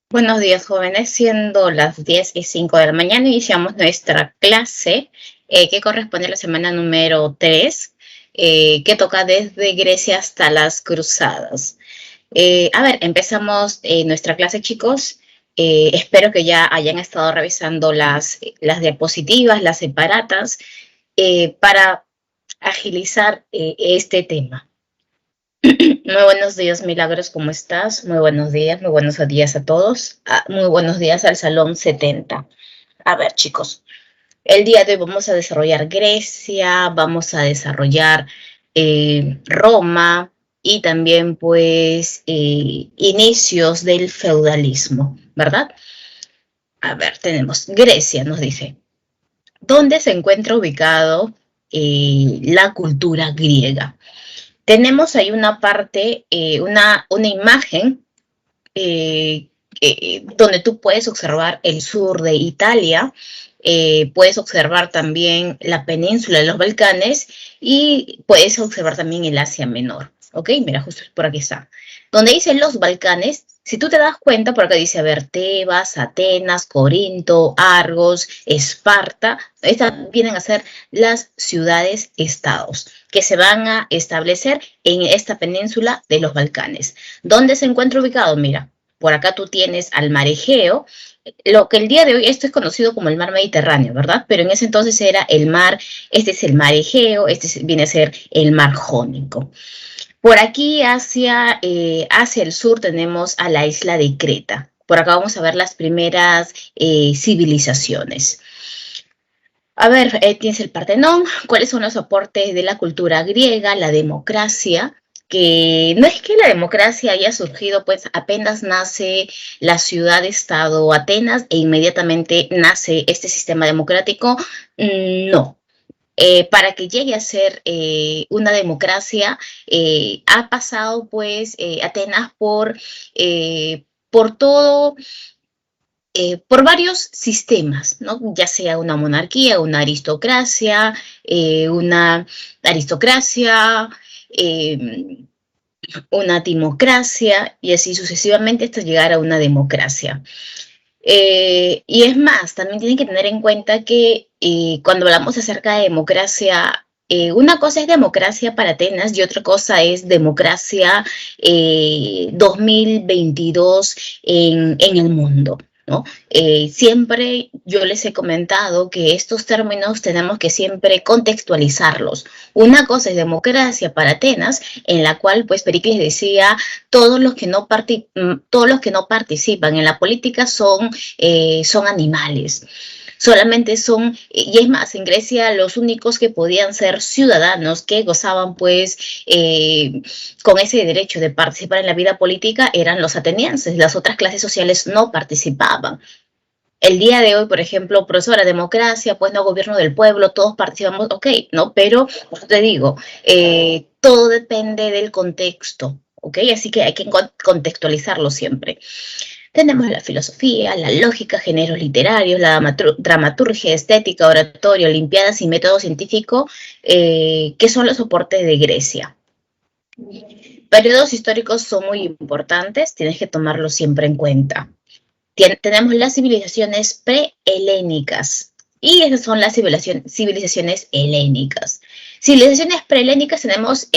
Buenos días, jóvenes. Siendo las 10:05 de la mañana, iniciamos nuestra clase que corresponde a la semana número 3, que toca desde Grecia hasta las Cruzadas. Empezamos nuestra clase, chicos. Espero que ya hayan estado revisando las diapositivas, las separatas, para agilizar este tema. Muy buenos días, Milagros, ¿cómo estás? Muy buenos días a todos. Muy buenos días al Salón 70. A ver, chicos, el día de hoy vamos a desarrollar Grecia, vamos a desarrollar Roma y también, pues, inicios del feudalismo, ¿verdad? A ver, tenemos Grecia, nos dice. ¿Dónde se encuentra ubicado la cultura griega? Tenemos ahí una parte, una imagen eh, donde tú puedes observar el sur de Italia, puedes observar también la península de los Balcanes y puedes observar también el Asia Menor. ¿Ok? Mira, justo por aquí está. Donde dice los Balcanes, si tú te das cuenta, por acá dice, a ver, Tebas, Atenas, Corinto, Argos, Esparta, estas vienen a ser las ciudades-estados que se van a establecer en esta península de los Balcanes. ¿Dónde se encuentra ubicado? Mira, por acá tú tienes al mar Egeo, lo que el día de hoy, esto es conocido como el mar Mediterráneo, ¿verdad? Pero en ese entonces era el mar, este es el mar Egeo, viene a ser el mar Jónico. Por aquí hacia el sur tenemos a la isla de Creta. Por acá vamos a ver las primeras civilizaciones. A ver, tienes el Partenón. ¿Cuáles son los aportes de la cultura griega? La democracia, que no es que la democracia haya surgido, pues apenas nace la ciudad-estado Atenas e inmediatamente nace este sistema democrático. No. Para que llegue a ser una democracia, ha pasado pues Atenas por todo por varios sistemas, ¿no? Ya sea una monarquía, una aristocracia, eh, una timocracia y así sucesivamente hasta llegar a una democracia. Y es más, también tienen que tener en cuenta que cuando hablamos acerca de democracia, una cosa es democracia para Atenas y otra cosa es democracia 2022 en el mundo. ¿No? Siempre yo les he comentado que estos términos tenemos que siempre contextualizarlos. Una cosa es democracia para Atenas, en la cual pues Pericles decía todos los que no participan en la política son animales. Solamente y es más, en Grecia los únicos que podían ser ciudadanos, que gozaban pues con ese derecho de participar en la vida política eran los atenienses, las otras clases sociales no participaban. El día de hoy, por ejemplo, profesora, democracia, pues no gobierno del pueblo, todos participamos, ok, ¿no? Pero, pues te digo, todo depende del contexto, ¿ok? Así que hay que contextualizarlo siempre. Tenemos la filosofía, la lógica, géneros literarios, la dramaturgia, estética, oratoria, olimpiadas y método científico, que son los soportes de Grecia. Periodos históricos son muy importantes, tienes que tomarlos siempre en cuenta. Tenemos las civilizaciones prehelénicas y esas son las civilizaciones helénicas. Civilizaciones prehelénicas tenemos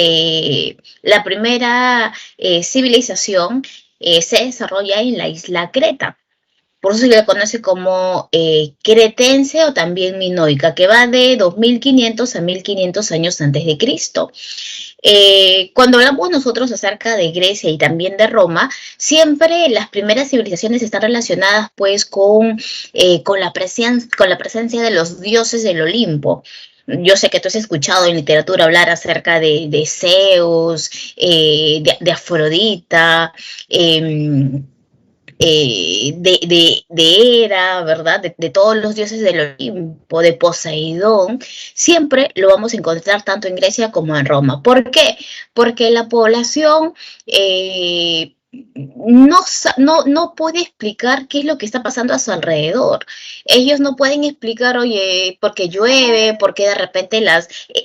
la primera civilización se desarrolla en la isla Creta. Por eso se le conoce como cretense o también minoica, que va de 2500 a 1500 años antes de Cristo. Cuando hablamos nosotros acerca de Grecia y también de Roma, siempre las primeras civilizaciones están relacionadas pues con la presencia de los dioses del Olimpo. Yo sé que tú has escuchado en literatura hablar acerca de Zeus, de Afrodita, de Hera, ¿verdad? De todos los dioses del Olimpo, de Poseidón, siempre lo vamos a encontrar tanto en Grecia como en Roma. ¿Por qué? Porque la población no puede explicar qué es lo que está pasando a su alrededor. Ellos no pueden explicar, oye, por qué llueve, por qué de repente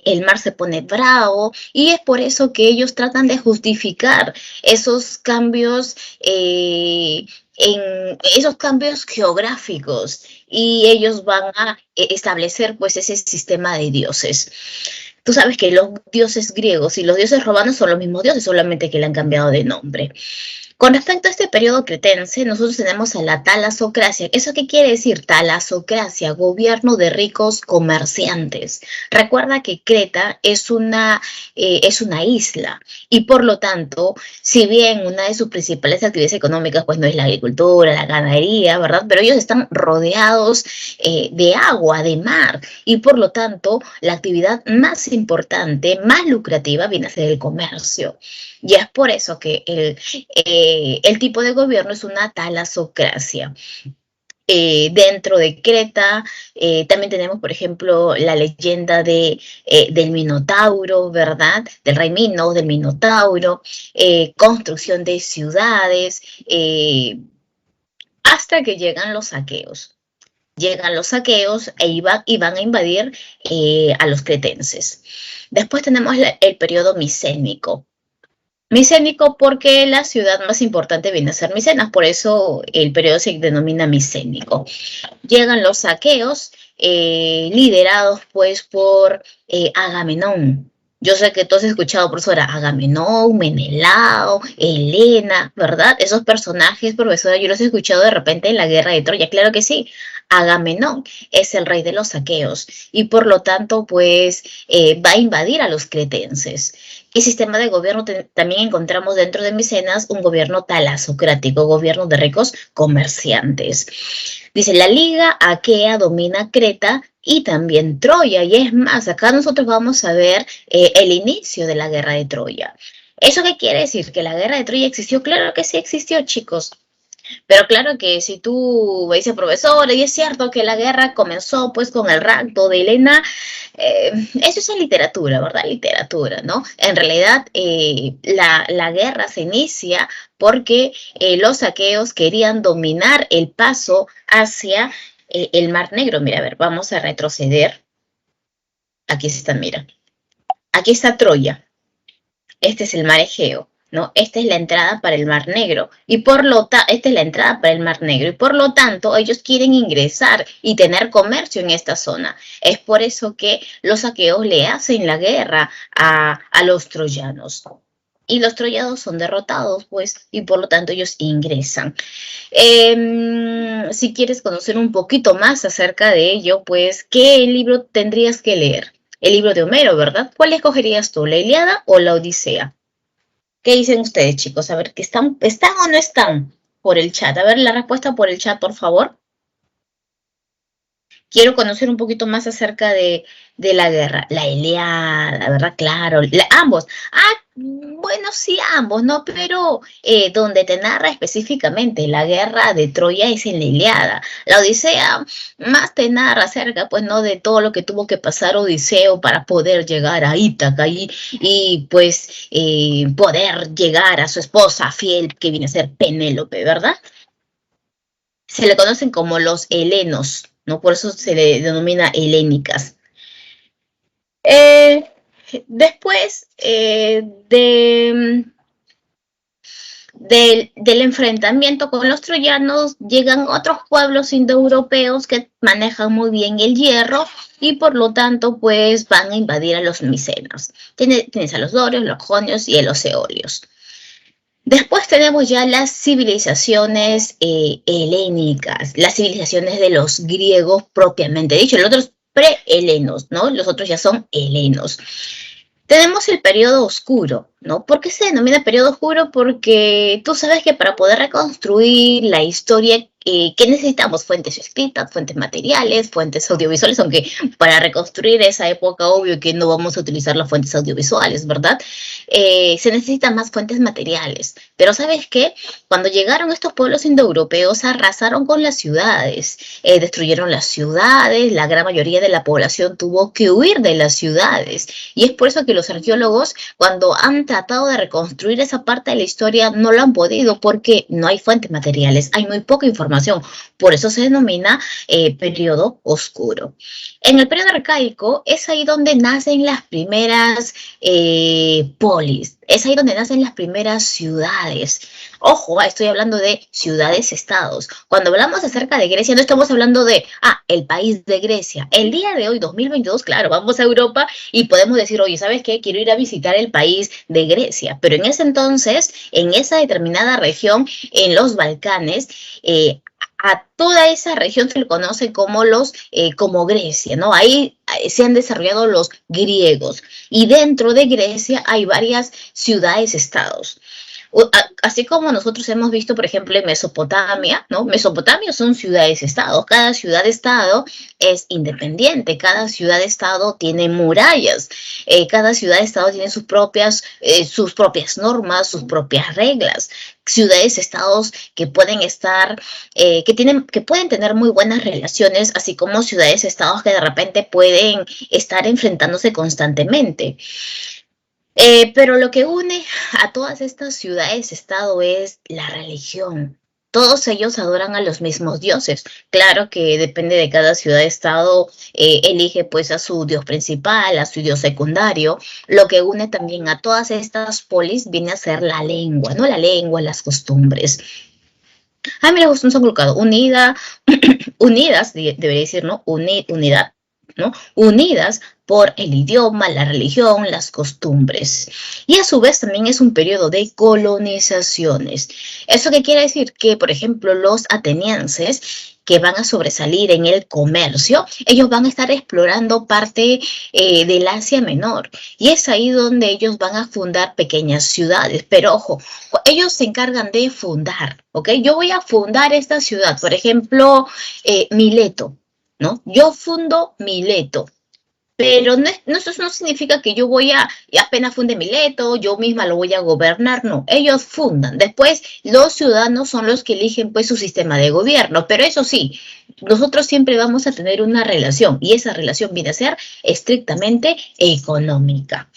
el mar se pone bravo, y es por eso que ellos tratan de justificar esos cambios, en esos cambios geográficos, y ellos van a establecer pues ese sistema de dioses. Tú sabes que los dioses griegos y los dioses romanos son los mismos dioses, solamente que le han cambiado de nombre. Con respecto a este periodo cretense, nosotros tenemos a la talasocracia. ¿Eso qué quiere decir? Talasocracia, gobierno de ricos comerciantes. Recuerda que Creta es una isla, y por lo tanto, si bien una de sus principales actividades económicas pues no es la agricultura, la ganadería, ¿verdad? Pero ellos están rodeados de agua, de mar, y por lo tanto la actividad más importante, más lucrativa viene a ser el comercio. Y es por eso que el tipo de gobierno es una talasocracia. Dentro de Creta también tenemos, por ejemplo, la leyenda del Minotauro, ¿verdad? Del rey Minos, del Minotauro, construcción de ciudades, hasta que llegan los aqueos. Llegan los aqueos y van a invadir a los cretenses. Después tenemos el periodo micénico. Micénico porque la ciudad más importante viene a ser Micenas, por eso el periodo se denomina micénico. Llegan los aqueos, liderados pues por Agamenón. Yo sé que tú has escuchado, profesora, Agamenón, Menelao, Helena, ¿verdad? Esos personajes, profesora, yo los he escuchado de repente en la guerra de Troya. Claro que sí, Agamenón es el rey de los aqueos, y por lo tanto pues va a invadir a los cretenses. ¿Qué sistema de gobierno también encontramos dentro de Micenas? Un gobierno talasocrático, gobierno de ricos comerciantes. Dice, la Liga Aquea domina Creta y también Troya. Y es más, acá nosotros vamos a ver el inicio de la guerra de Troya. ¿Eso qué quiere decir? ¿Que la guerra de Troya existió? Claro que sí existió, chicos. Pero claro que si tú me dices, profesor, y es cierto que la guerra comenzó pues con el rapto de Helena, eso es en literatura, ¿verdad? Literatura, ¿no? En realidad la guerra se inicia porque los aqueos querían dominar el paso hacia el Mar Negro. Mira, a ver, vamos a retroceder. Aquí está, mira. Aquí está Troya. Este es el mar Egeo, ¿no? Esta es la entrada para el Mar Negro, y esta es la entrada para el Mar Negro, y por lo tanto ellos quieren ingresar y tener comercio en esta zona. Es por eso que los aqueos le hacen la guerra a los troyanos. Y los troyanos son derrotados, pues, y por lo tanto ellos ingresan. Si quieres conocer un poquito más acerca de ello, pues, ¿qué libro tendrías que leer? El libro de Homero, ¿verdad? ¿Cuál escogerías tú, la Ilíada o la Odisea? ¿Qué dicen ustedes, chicos? A ver, ¿están o no están por el chat? A ver, la respuesta por el chat, por favor. Quiero conocer un poquito más acerca de la guerra. La Ilíada, ¿verdad? Claro, ambos. Bueno, sí, ambos, ¿no? Pero donde te narra específicamente la guerra de Troya es en la Ilíada. La Odisea más te narra acerca, pues, ¿no? De todo lo que tuvo que pasar Odiseo para poder llegar a Ítaca y pues, poder llegar a su esposa fiel, que viene a ser Penélope, ¿verdad? Se le conocen como los helenos, ¿no? Por eso se le denomina helénicas. Después del enfrentamiento con los troyanos, llegan otros pueblos indoeuropeos que manejan muy bien el hierro, y por lo tanto pues van a invadir a los micenas. Tienes a los dorios, los jonios y a los eolios. Después tenemos ya las civilizaciones helénicas, las civilizaciones de los griegos propiamente dicho. Los otros pre-helenos, ¿no? Los otros ya son helenos. Tenemos el periodo oscuro, ¿no? ¿Por qué se denomina periodo oscuro? Porque tú sabes que para poder reconstruir la historia, ¿qué necesitamos? Fuentes escritas, fuentes materiales, fuentes audiovisuales, aunque para reconstruir esa época, obvio que no vamos a utilizar las fuentes audiovisuales, ¿verdad? Se necesitan más fuentes materiales. Pero ¿sabes qué? Cuando llegaron estos pueblos indoeuropeos, arrasaron con las ciudades, destruyeron las ciudades, la gran mayoría de la población tuvo que huir de las ciudades. Y es por eso que los arqueólogos, cuando han tratado de reconstruir esa parte de la historia, no lo han podido porque no hay fuentes materiales, hay muy poca información. Por eso se denomina periodo oscuro. En el periodo arcaico es ahí donde nacen las primeras polis, es ahí donde nacen las primeras ciudades. Ojo, estoy hablando de ciudades-estados. Cuando hablamos acerca de Grecia, no estamos hablando de, el país de Grecia. El día de hoy, 2022, claro, vamos a Europa y podemos decir, oye, ¿sabes qué? Quiero ir a visitar el país de Grecia. Pero en ese entonces, en esa determinada región, en los Balcanes, a toda esa región se le conoce como Grecia, ¿no? Ahí se han desarrollado los griegos y dentro de Grecia hay varias ciudades-estados. Así como nosotros hemos visto, por ejemplo, en Mesopotamia, ¿no? Mesopotamia son ciudades-estado. Cada ciudad-estado es independiente. Cada ciudad-estado tiene murallas. Cada ciudad-estado tiene sus propias normas, sus propias reglas. Ciudades-estados que pueden estar, que pueden tener muy buenas relaciones, así como ciudades-estados que de repente pueden estar enfrentándose constantemente. Pero lo que une a todas estas ciudades-estado es la religión. Todos ellos adoran a los mismos dioses. Claro que depende de cada ciudad-estado, elige pues a su dios principal, a su dios secundario. Lo que une también a todas estas polis viene a ser la lengua, ¿no? La lengua, las costumbres. Mira, justo nos han colocado unidas, debería decir, ¿no? Unidad, ¿no? Unidas por el idioma, la religión, las costumbres. Y a su vez también es un periodo de colonizaciones. ¿Eso qué quiere decir? Que, por ejemplo, los atenienses que van a sobresalir en el comercio, ellos van a estar explorando parte del Asia Menor. Y es ahí donde ellos van a fundar pequeñas ciudades. Pero ojo, ellos se encargan de fundar, ¿ok? Yo voy a fundar esta ciudad, por ejemplo, Mileto, ¿no? Yo fundo Mileto. Pero eso no significa que yo apenas funde Mileto, yo misma lo voy a gobernar, no. Ellos fundan. Después, los ciudadanos son los que eligen pues su sistema de gobierno. Pero eso sí, nosotros siempre vamos a tener una relación y esa relación viene a ser estrictamente económica.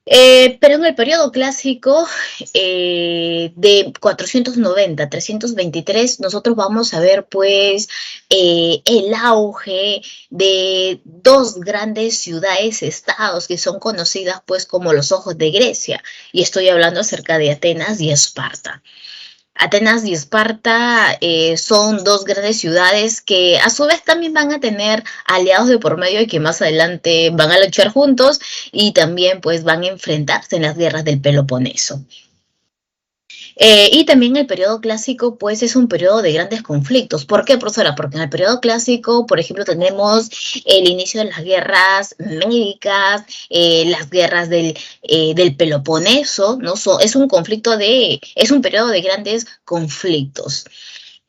Pero en el periodo clásico, de 490 a 323, nosotros vamos a ver pues el auge de dos grandes ciudades-estados que son conocidas pues como los ojos de Grecia. Y estoy hablando acerca de Atenas y Esparta. Atenas y Esparta son dos grandes ciudades que a su vez también van a tener aliados de por medio y que más adelante van a luchar juntos y también pues van a enfrentarse en las guerras del Peloponeso. Y también el periodo clásico, pues, es un periodo de grandes conflictos. ¿Por qué, profesora? Porque en el periodo clásico, por ejemplo, tenemos el inicio de las guerras médicas, las guerras del Peloponeso, ¿no? Es un periodo de grandes conflictos.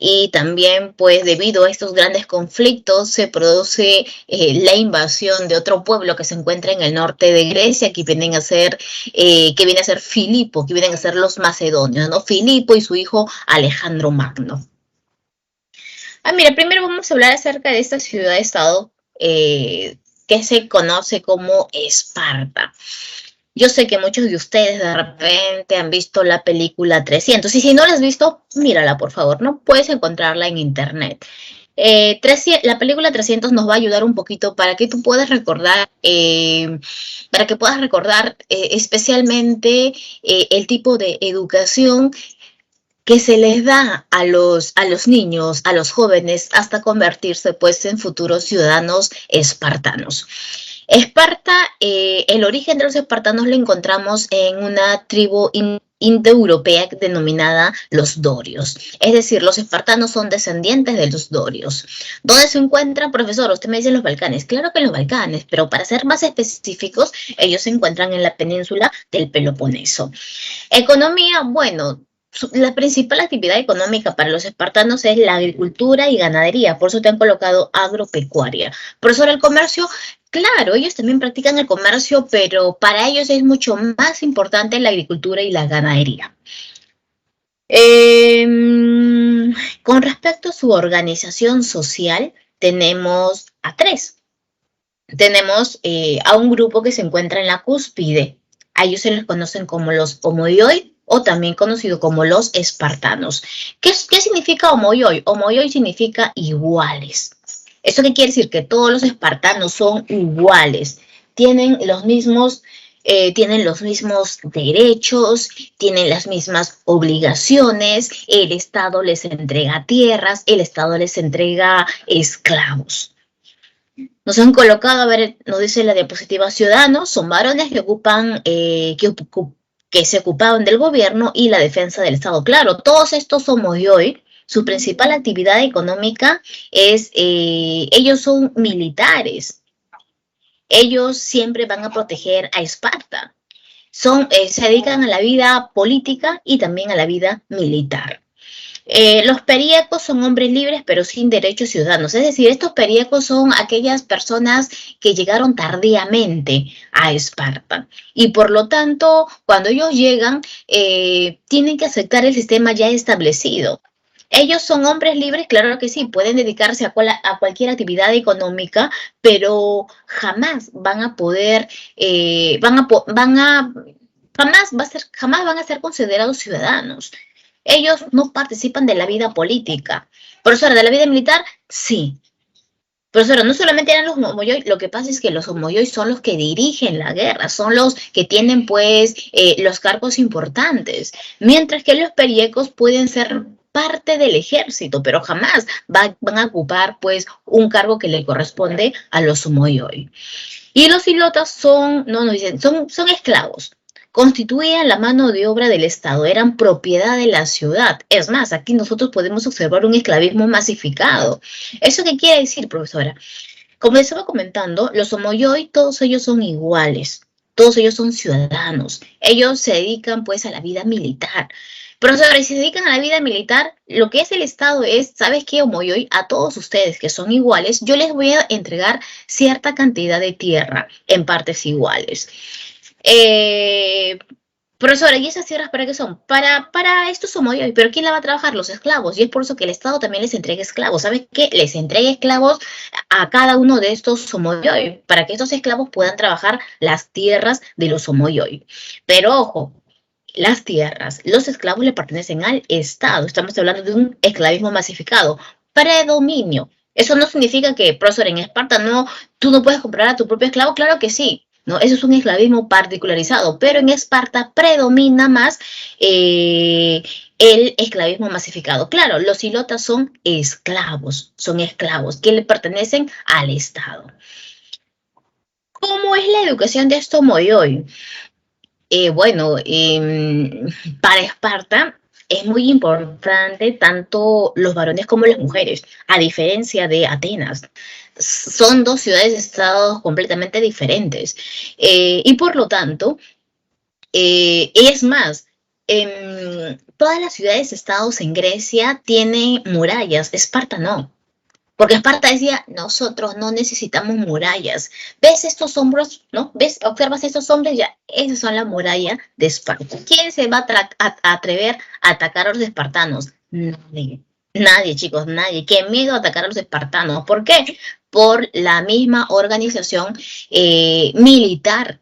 Y también, pues, debido a estos grandes conflictos, se produce la invasión de otro pueblo que se encuentra en el norte de Grecia, que viene a ser Filipo, que vienen a ser los macedonios, ¿no? Filipo y su hijo Alejandro Magno. Mira, primero vamos a hablar acerca de esta ciudad-estado que se conoce como Esparta. Yo sé que muchos de ustedes de repente han visto la película 300 y si no la has visto, mírala por favor, ¿no? Puedes encontrarla en internet. La película 300 nos va a ayudar un poquito para que tú puedas recordar, especialmente el tipo de educación que se les da a los niños, a los jóvenes, hasta convertirse pues en futuros ciudadanos espartanos. Esparta, el origen de los espartanos lo encontramos en una tribu indoeuropea denominada los dorios. Es decir, los espartanos son descendientes de los dorios. ¿Dónde se encuentran, profesor? Usted me dice los Balcanes. Claro que en los Balcanes, pero para ser más específicos, ellos se encuentran en la península del Peloponeso. Economía, bueno, la principal actividad económica para los espartanos es la agricultura y ganadería, por eso te han colocado agropecuaria. Profesor, el comercio, claro, ellos también practican el comercio, pero para ellos es mucho más importante la agricultura y la ganadería. Con respecto a su organización social, tenemos a tres. Tenemos a un grupo que se encuentra en la cúspide, A ellos se les conocen como los homoioi o también conocido como los espartanos. ¿Qué significa homoioi? Homoioi significa iguales. ¿Eso qué quiere decir? Que todos los espartanos son iguales, tienen tienen los mismos derechos, tienen las mismas obligaciones, el Estado les entrega tierras, el Estado les entrega esclavos. Nos han colocado, a ver, nos dice la diapositiva, ciudadanos son varones que que se ocupaban del gobierno y la defensa del Estado. Claro, todos estos somos de hoy. Su principal actividad económica es, ellos son militares. Ellos siempre van a proteger a Esparta. Se dedican a la vida política y también a la vida militar. Los períacos son hombres libres pero sin derechos ciudadanos, es decir, estos períacos son aquellas personas que llegaron tardíamente a Esparta y por lo tanto cuando ellos llegan tienen que aceptar el sistema ya establecido. Ellos son hombres libres, claro que sí, pueden dedicarse a cualquier actividad económica, pero jamás van a poder, jamás van a ser considerados ciudadanos. Ellos no participan de la vida política. Profesora, ¿de la vida militar? Sí. Profesora, no solamente eran los homoyoy, lo que pasa es que los homoyoy son los que dirigen la guerra, son los que tienen pues los cargos importantes, mientras que los periecos pueden ser parte del ejército, pero jamás van a ocupar pues un cargo que le corresponde a los homoyoy. Y los ilotas son, no nos dicen, son esclavos. Constituían la mano de obra del Estado, eran propiedad de la ciudad. Es más, aquí nosotros podemos observar un esclavismo masificado. ¿Eso qué quiere decir, profesora? Como les estaba comentando, los homoyoy, todos ellos son iguales, todos ellos son ciudadanos. Ellos se dedican pues a la vida militar. Profesora, y si se dedican a la vida militar, lo que es el Estado es, ¿sabes qué, homoyoy? A todos ustedes que son iguales, yo les voy a entregar cierta cantidad de tierra en partes iguales. Profesora, ¿y esas tierras para qué son? Para estos homoyoy, pero ¿quién la va a trabajar? Los esclavos. Y es por eso que el Estado también les entrega esclavos. ¿Sabes qué? Les entrega esclavos a cada uno de estos homoyoy, para que estos esclavos puedan trabajar las tierras de los homoyoy. Pero ojo, las tierras, los esclavos le pertenecen al Estado. Estamos hablando de un esclavismo masificado. Predominio. Eso no significa que, profesor, en Esparta tú no puedes comprar a tu propio esclavo. Claro que sí. ¿No? Eso es un esclavismo particularizado, pero en Esparta predomina más el esclavismo masificado. Claro, los ilotas son esclavos que le pertenecen al Estado. ¿Cómo es la educación de estos homoyoy? Bueno, para Esparta es muy importante tanto los varones como las mujeres, a diferencia de Atenas. Son dos ciudades-estados completamente diferentes. Y por lo tanto, es más, todas las ciudades-estados en Grecia tienen murallas, Esparta no. Porque Esparta decía, nosotros no necesitamos murallas. ¿Ves estos hombros? ¿No? ¿Ves? ¿Observas estos hombres? Ya, esas son la muralla de Esparta. ¿Quién se va a atrever a atacar a los espartanos? Nadie. Nadie, chicos, nadie. Qué miedo atacar a los espartanos. ¿Por qué? Por la misma organización militar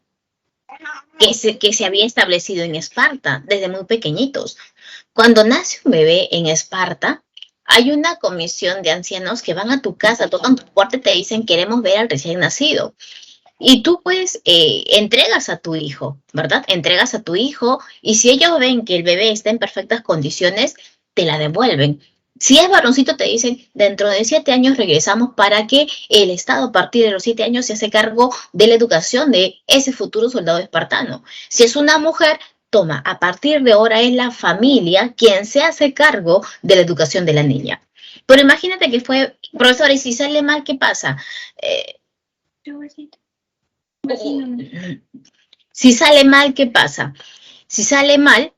que se había establecido en Esparta desde muy pequeñitos. Cuando nace un bebé en Esparta, hay una comisión de ancianos que van a tu casa, tocan tu puerta y te dicen, queremos ver al recién nacido. Y tú pues entregas a tu hijo, ¿verdad? Entregas a tu hijo y si ellos ven que el bebé está en perfectas condiciones, te la devuelven. Si es varoncito, te dicen, dentro de 7 años regresamos para que el Estado a partir de los 7 años se hace cargo de la educación de ese futuro soldado espartano. Si es una mujer, toma, a partir de ahora es la familia quien se hace cargo de la educación de la niña. Pero imagínate que fue, profesora, y si sale mal, ¿qué pasa? Si sale mal, ¿qué pasa? Si sale mal,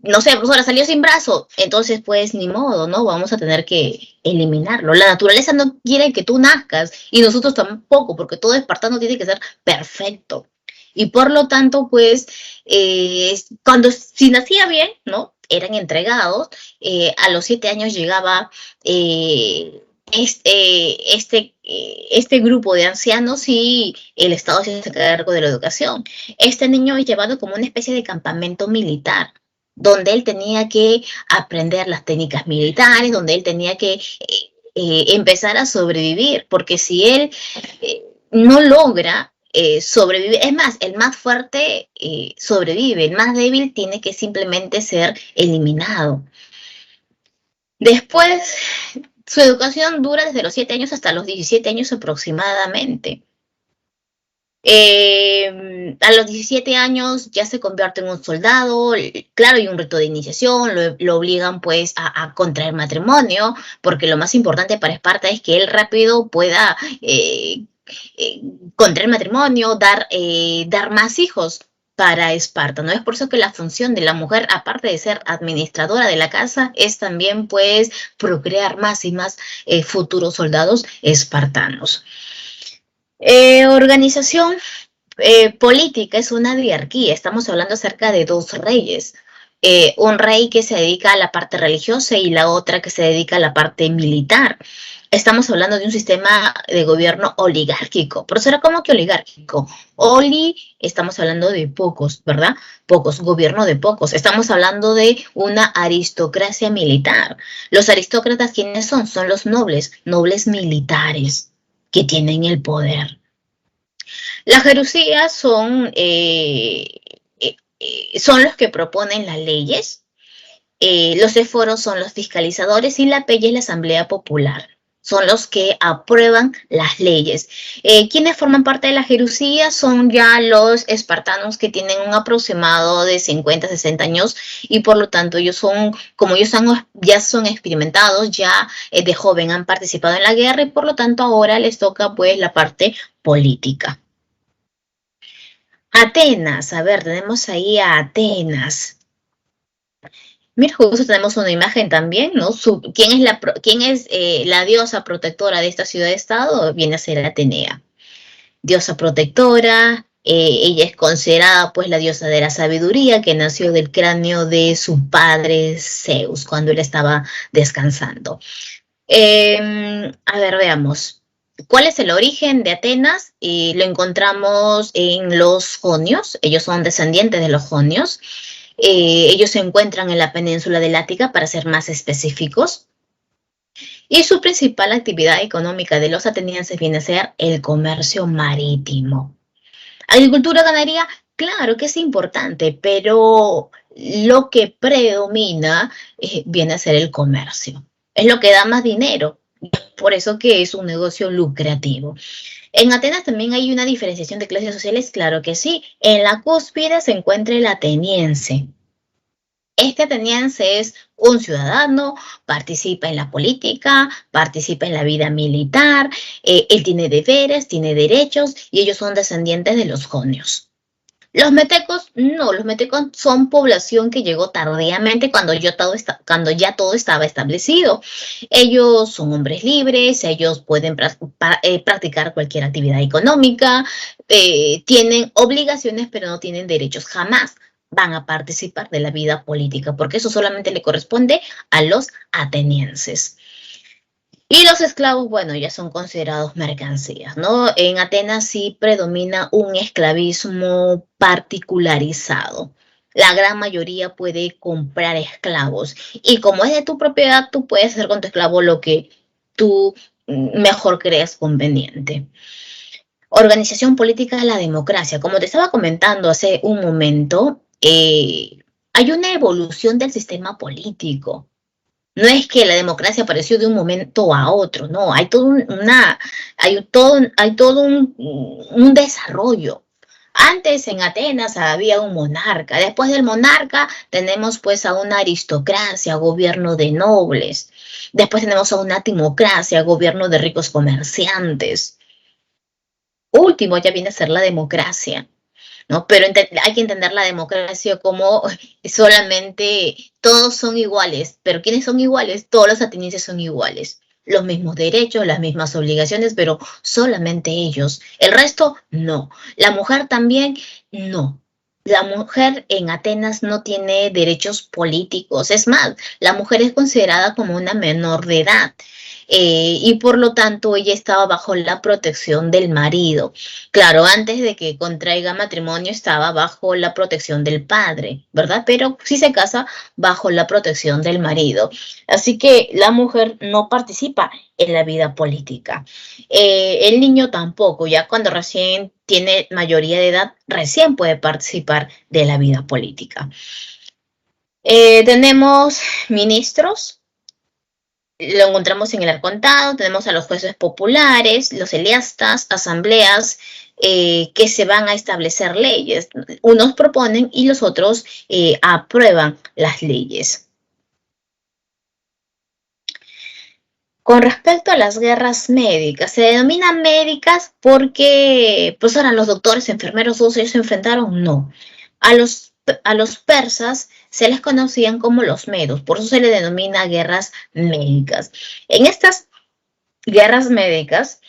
no sé, profesora, salió sin brazo, entonces pues ni modo, ¿no? Vamos a tener que eliminarlo. La naturaleza no quiere que tú nazcas y nosotros tampoco, porque todo espartano tiene que ser perfecto. Y por lo tanto, pues, si nacía bien, ¿no? Eran entregados, a los 7 años llegaba este grupo de ancianos y el Estado se hace cargo de la educación. Este niño es llevado como una especie de campamento militar, donde él tenía que aprender las técnicas militares, donde él tenía que empezar a sobrevivir, porque si él no logra sobrevivir, es más, el más fuerte sobrevive, el más débil tiene que simplemente ser eliminado. Después, su educación dura desde los 7 años hasta los 17 años aproximadamente. A los 17 años ya se convierte en un soldado, claro, hay un rito de iniciación, lo obligan pues a contraer matrimonio, porque lo más importante para Esparta es que él rápido pueda eh, contraer matrimonio, dar más hijos para Esparta, ¿no? Es por eso que la función de la mujer, aparte de ser administradora de la casa, es también pues procrear más y más futuros soldados espartanos. Organización política es una diarquía. Estamos hablando acerca de dos reyes. Un rey que se dedica a la parte religiosa y la otra que se dedica a la parte militar. Estamos hablando de un sistema de gobierno oligárquico. Pero será como que oligárquico. Estamos hablando de pocos, ¿verdad? Pocos, gobierno de pocos. Estamos hablando de una aristocracia militar. Los aristócratas, ¿quiénes son? Son los nobles, nobles militares que tienen el poder. Las jerusías son los que proponen las leyes, los éforos son los fiscalizadores y la pella es la asamblea popular. Son los que aprueban las leyes. ¿Quiénes forman parte de la jerusía? Son ya los espartanos que tienen un aproximado de 50, 60 años y por lo tanto ellos son, como ellos ya son experimentados, ya de joven han participado en la guerra y por lo tanto ahora les toca pues la parte política. Atenas, a ver, tenemos ahí a Atenas. Mira, justo tenemos una imagen también, ¿no? ¿Quién es la diosa protectora de esta ciudad-estado? Viene a ser Atenea. Diosa protectora, ella es considerada pues la diosa de la sabiduría que nació del cráneo de su padre Zeus cuando él estaba descansando. A ver, veamos. ¿Cuál es el origen de Atenas? Lo encontramos en los jonios, ellos son descendientes de los jonios. Ellos se encuentran en la península del Ática, para ser más específicos. Y su principal actividad económica de los atenienses viene a ser el comercio marítimo. Agricultura, ganadería, claro que es importante, pero lo que predomina viene a ser el comercio. Es lo que da más dinero. Por eso que es un negocio lucrativo. En Atenas también hay una diferenciación de clases sociales, claro que sí. En la cúspide se encuentra el ateniense. Este ateniense es un ciudadano, participa en la política, participa en la vida militar, él tiene deberes, tiene derechos y ellos son descendientes de los jonios. Los metecos, no, los metecos son población que llegó tardíamente cuando ya todo estaba establecido. Ellos son hombres libres, ellos pueden practicar cualquier actividad económica, tienen obligaciones pero no tienen derechos, jamás van a participar de la vida política, porque eso solamente le corresponde a los atenienses. Y los esclavos, bueno, ya son considerados mercancías, ¿no? En Atenas sí predomina un esclavismo particularizado. La gran mayoría puede comprar esclavos. Y como es de tu propiedad, tú puedes hacer con tu esclavo lo que tú mejor creas conveniente. Organización política de la democracia. Como te estaba comentando hace un momento, hay una evolución del sistema político. No es que la democracia apareció de un momento a otro, no, hay todo un desarrollo. Antes en Atenas había un monarca, después del monarca tenemos pues a una aristocracia, gobierno de nobles, después tenemos a una timocracia, gobierno de ricos comerciantes. Último ya viene a ser la democracia, ¿no? Pero hay que entender la democracia como solamente todos son iguales. ¿Pero quiénes son iguales? Todos los atenienses son iguales. Los mismos derechos, las mismas obligaciones, pero solamente ellos. El resto, no. La mujer también, no. La mujer en Atenas no tiene derechos políticos. Es más, la mujer es considerada como una menor de edad. y por lo tanto ella estaba bajo la protección del marido. Claro, antes de que contraiga matrimonio estaba bajo la protección del padre, ¿verdad? Pero si se casa bajo la protección del marido. Así que la mujer no participa en la vida política. El niño tampoco, ya cuando recién tiene mayoría de edad, recién puede participar de la vida política. Tenemos ministros, lo encontramos en el arcontado, tenemos a los jueces populares, los eliastas, asambleas que se van a establecer leyes. Unos proponen y los otros aprueban las leyes. Con respecto a las guerras médicas, se denominan médicas porque, pues ahora los doctores, enfermeros, todos ellos se enfrentaron, no. A los persas se les conocían como los medos, por eso se les denomina guerras médicas. En estas guerras médicas,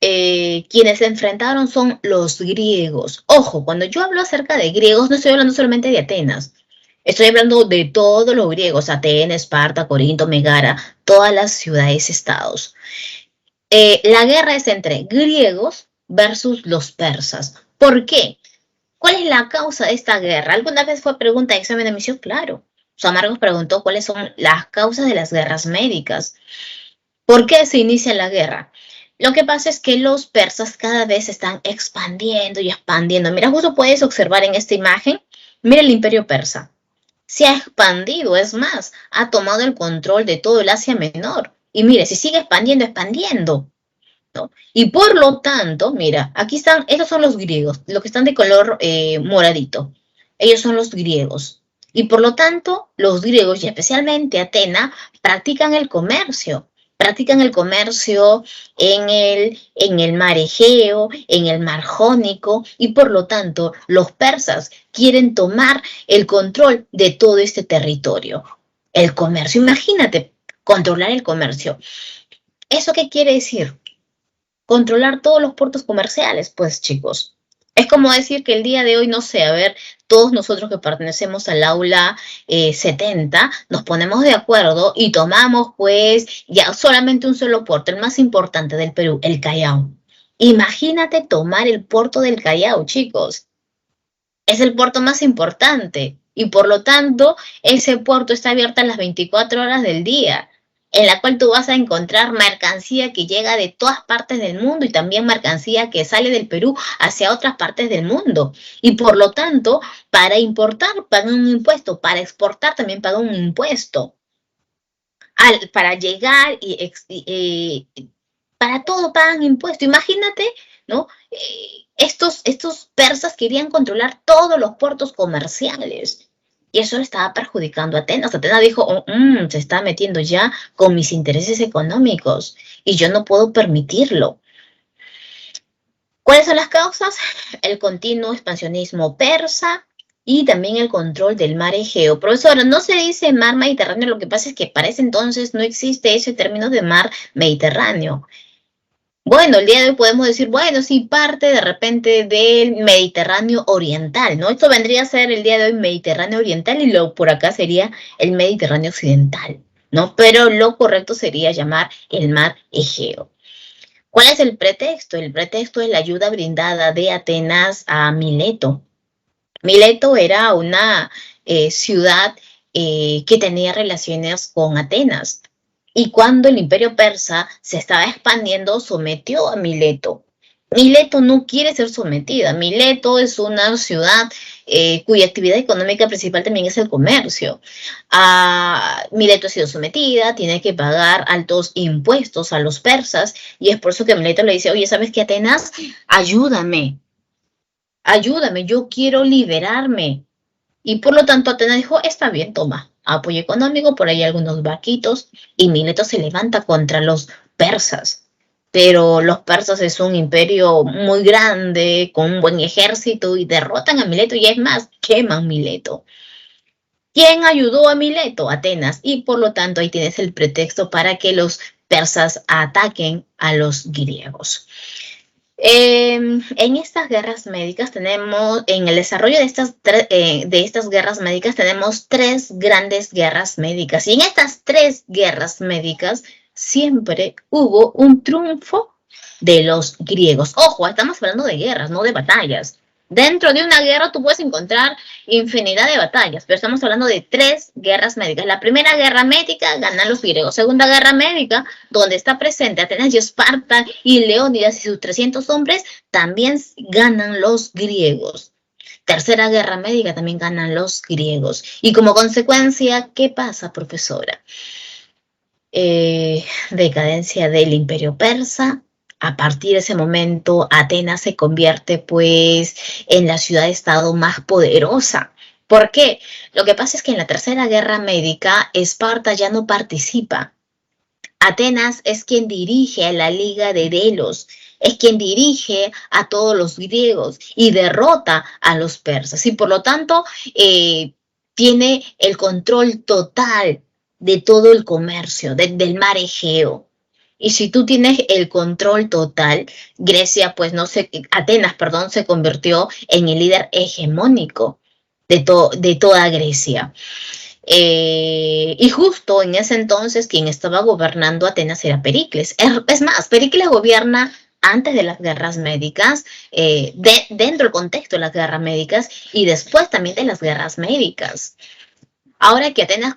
quienes se enfrentaron son los griegos. Ojo, cuando yo hablo acerca de griegos, no estoy hablando solamente de Atenas. Estoy hablando de todos los griegos, Atenas, Esparta, Corinto, Megara, todas las ciudades-estados. La guerra es entre griegos versus los persas. ¿Por qué? ¿Cuál es la causa de esta guerra? ¿Alguna vez fue pregunta de examen de admisión? Claro. Samargos preguntó cuáles son las causas de las guerras médicas. ¿Por qué se inicia la guerra? Lo que pasa es que los persas cada vez se están expandiendo y expandiendo. Mira, justo puedes observar en esta imagen, mira el imperio persa. Se ha expandido, es más, ha tomado el control de todo el Asia Menor. Y mire, se sigue expandiendo, expandiendo, ¿no? Y por lo tanto, mira, aquí están, estos son los griegos, los que están de color moradito. Ellos son los griegos. Y por lo tanto, los griegos, y especialmente Atenas, practican el comercio. Practican el comercio en el mar Egeo, en el mar Jónico, y por lo tanto los persas quieren tomar el control de todo este territorio. El comercio, imagínate, controlar el comercio. ¿Eso qué quiere decir? Controlar todos los puertos comerciales, pues chicos. Es como decir que el día de hoy, no sé, a ver, todos nosotros que pertenecemos al aula 70, nos ponemos de acuerdo y tomamos pues ya solamente un solo puerto, el más importante del Perú, el Callao. Imagínate tomar el puerto del Callao, chicos. Es el puerto más importante y por lo tanto ese puerto está abierto a las 24 horas del día, en la cual tú vas a encontrar mercancía que llega de todas partes del mundo y también mercancía que sale del Perú hacia otras partes del mundo. Y por lo tanto, para importar pagan un impuesto, para exportar también pagan un impuesto. Para llegar para todo pagan impuesto. Imagínate, ¿no? Estos persas querían controlar todos los puertos comerciales. Y eso le estaba perjudicando a Atenas. Atenas dijo, se está metiendo ya con mis intereses económicos y yo no puedo permitirlo. ¿Cuáles son las causas? El continuo expansionismo persa y también el control del mar Egeo. Profesora, no se dice mar Mediterráneo, lo que pasa es que para ese entonces no existe ese término de mar Mediterráneo. Bueno, el día de hoy podemos decir, bueno, sí, parte de repente del Mediterráneo Oriental, ¿no? Esto vendría a ser el día de hoy Mediterráneo Oriental y lo por acá sería el Mediterráneo Occidental, ¿no? Pero lo correcto sería llamar el mar Egeo. ¿Cuál es el pretexto? El pretexto es la ayuda brindada de Atenas a Mileto. Mileto era una ciudad que tenía relaciones con Atenas. Y cuando el imperio persa se estaba expandiendo, sometió a Mileto. Mileto no quiere ser sometida. Mileto es una ciudad cuya actividad económica principal también es el comercio. Mileto ha sido sometida, tiene que pagar altos impuestos a los persas y es por eso que Mileto le dice, oye, ¿sabes qué, Atenas? Ayúdame, yo quiero liberarme. Y por lo tanto Atenas dijo, está bien, toma, apoyo económico, por ahí algunos barquitos, y Mileto se levanta contra los persas. Pero los persas es un imperio muy grande, con un buen ejército, y derrotan a Mileto, y es más, queman Mileto. ¿Quién ayudó a Mileto? Atenas, y por lo tanto ahí tienes el pretexto para que los persas ataquen a los griegos. En estas guerras médicas tenemos, en el desarrollo de estas guerras médicas tenemos tres grandes guerras médicas. Y en estas tres guerras médicas siempre hubo un triunfo de los griegos. Ojo, estamos hablando de guerras, no de batallas. Dentro de una guerra tú puedes encontrar infinidad de batallas, pero estamos hablando de 3 guerras médicas. La primera guerra médica ganan los griegos. Segunda guerra médica, donde está presente Atenas y Esparta y Leónidas y sus 300 hombres, también ganan los griegos. Tercera guerra médica también ganan los griegos. Y como consecuencia, ¿qué pasa, profesora? Decadencia del Imperio Persa. A partir de ese momento, Atenas se convierte pues en la ciudad-estado más poderosa. ¿Por qué? Lo que pasa es que en la Tercera Guerra Médica, Esparta ya no participa. Atenas es quien dirige a la Liga de Delos, es quien dirige a todos los griegos y derrota a los persas. Y por lo tanto, tiene el control total de todo el comercio, del mar Egeo. Y si tú tienes el control total, Grecia, pues no sé, Atenas, perdón, se convirtió en el líder hegemónico de toda Grecia. Y justo en ese entonces quien estaba gobernando Atenas era Pericles. Es más, Pericles gobierna antes de las guerras médicas, dentro del contexto de las guerras médicas y después también de las guerras médicas. Ahora que Atenas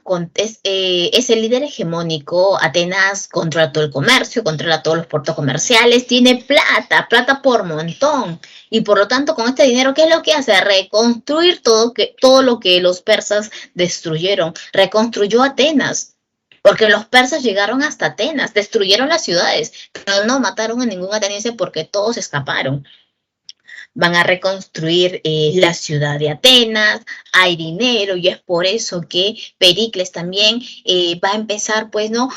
es el líder hegemónico, Atenas controla todo el comercio, controla todos los puertos comerciales, tiene plata por montón. Y por lo tanto, con este dinero, ¿qué es lo que hace? Reconstruir todo lo que los persas destruyeron. Reconstruyó Atenas. Porque los persas llegaron hasta Atenas, destruyeron las ciudades, pero no mataron a ningún ateniense porque todos escaparon. Van a reconstruir la ciudad de Atenas, hay dinero y es por eso que Pericles también va a empezar, pues, ¿no?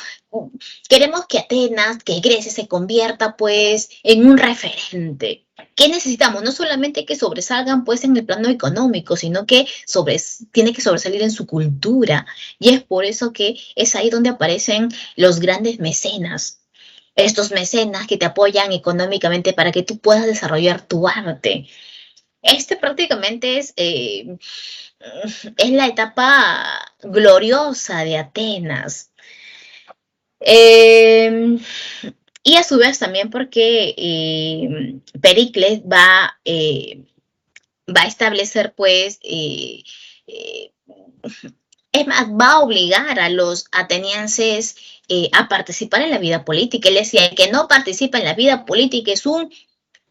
Queremos que Atenas, que Grecia se convierta, pues, en un referente. ¿Qué necesitamos? No solamente que sobresalgan, pues, en el plano económico, sino que tiene que sobresalir en su cultura. Y es por eso que es ahí donde aparecen los grandes mecenas. Estos mecenas que te apoyan económicamente para que tú puedas desarrollar tu arte. Este prácticamente es la etapa gloriosa de Atenas. Y a su vez también porque Pericles va a establecer pues es más, va a obligar a los atenienses a participar en la vida política. Él decía, el que no participa en la vida política es un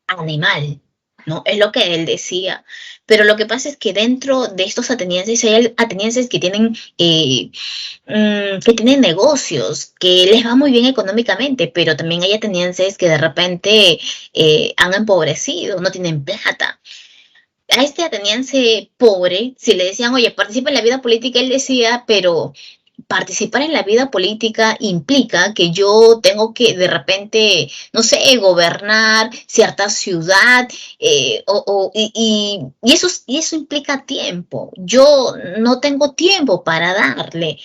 animal, ¿no? Es lo que él decía. Pero lo que pasa es que dentro de estos atenienses hay atenienses que tienen negocios, que les va muy bien económicamente, pero también hay atenienses que de repente han empobrecido, no tienen plata. A este ateniense pobre, si le decían, oye, participa en la vida política, él decía, pero participar en la vida política implica que yo tengo que de repente, no sé, gobernar cierta ciudad y eso implica tiempo. Yo no tengo tiempo para darle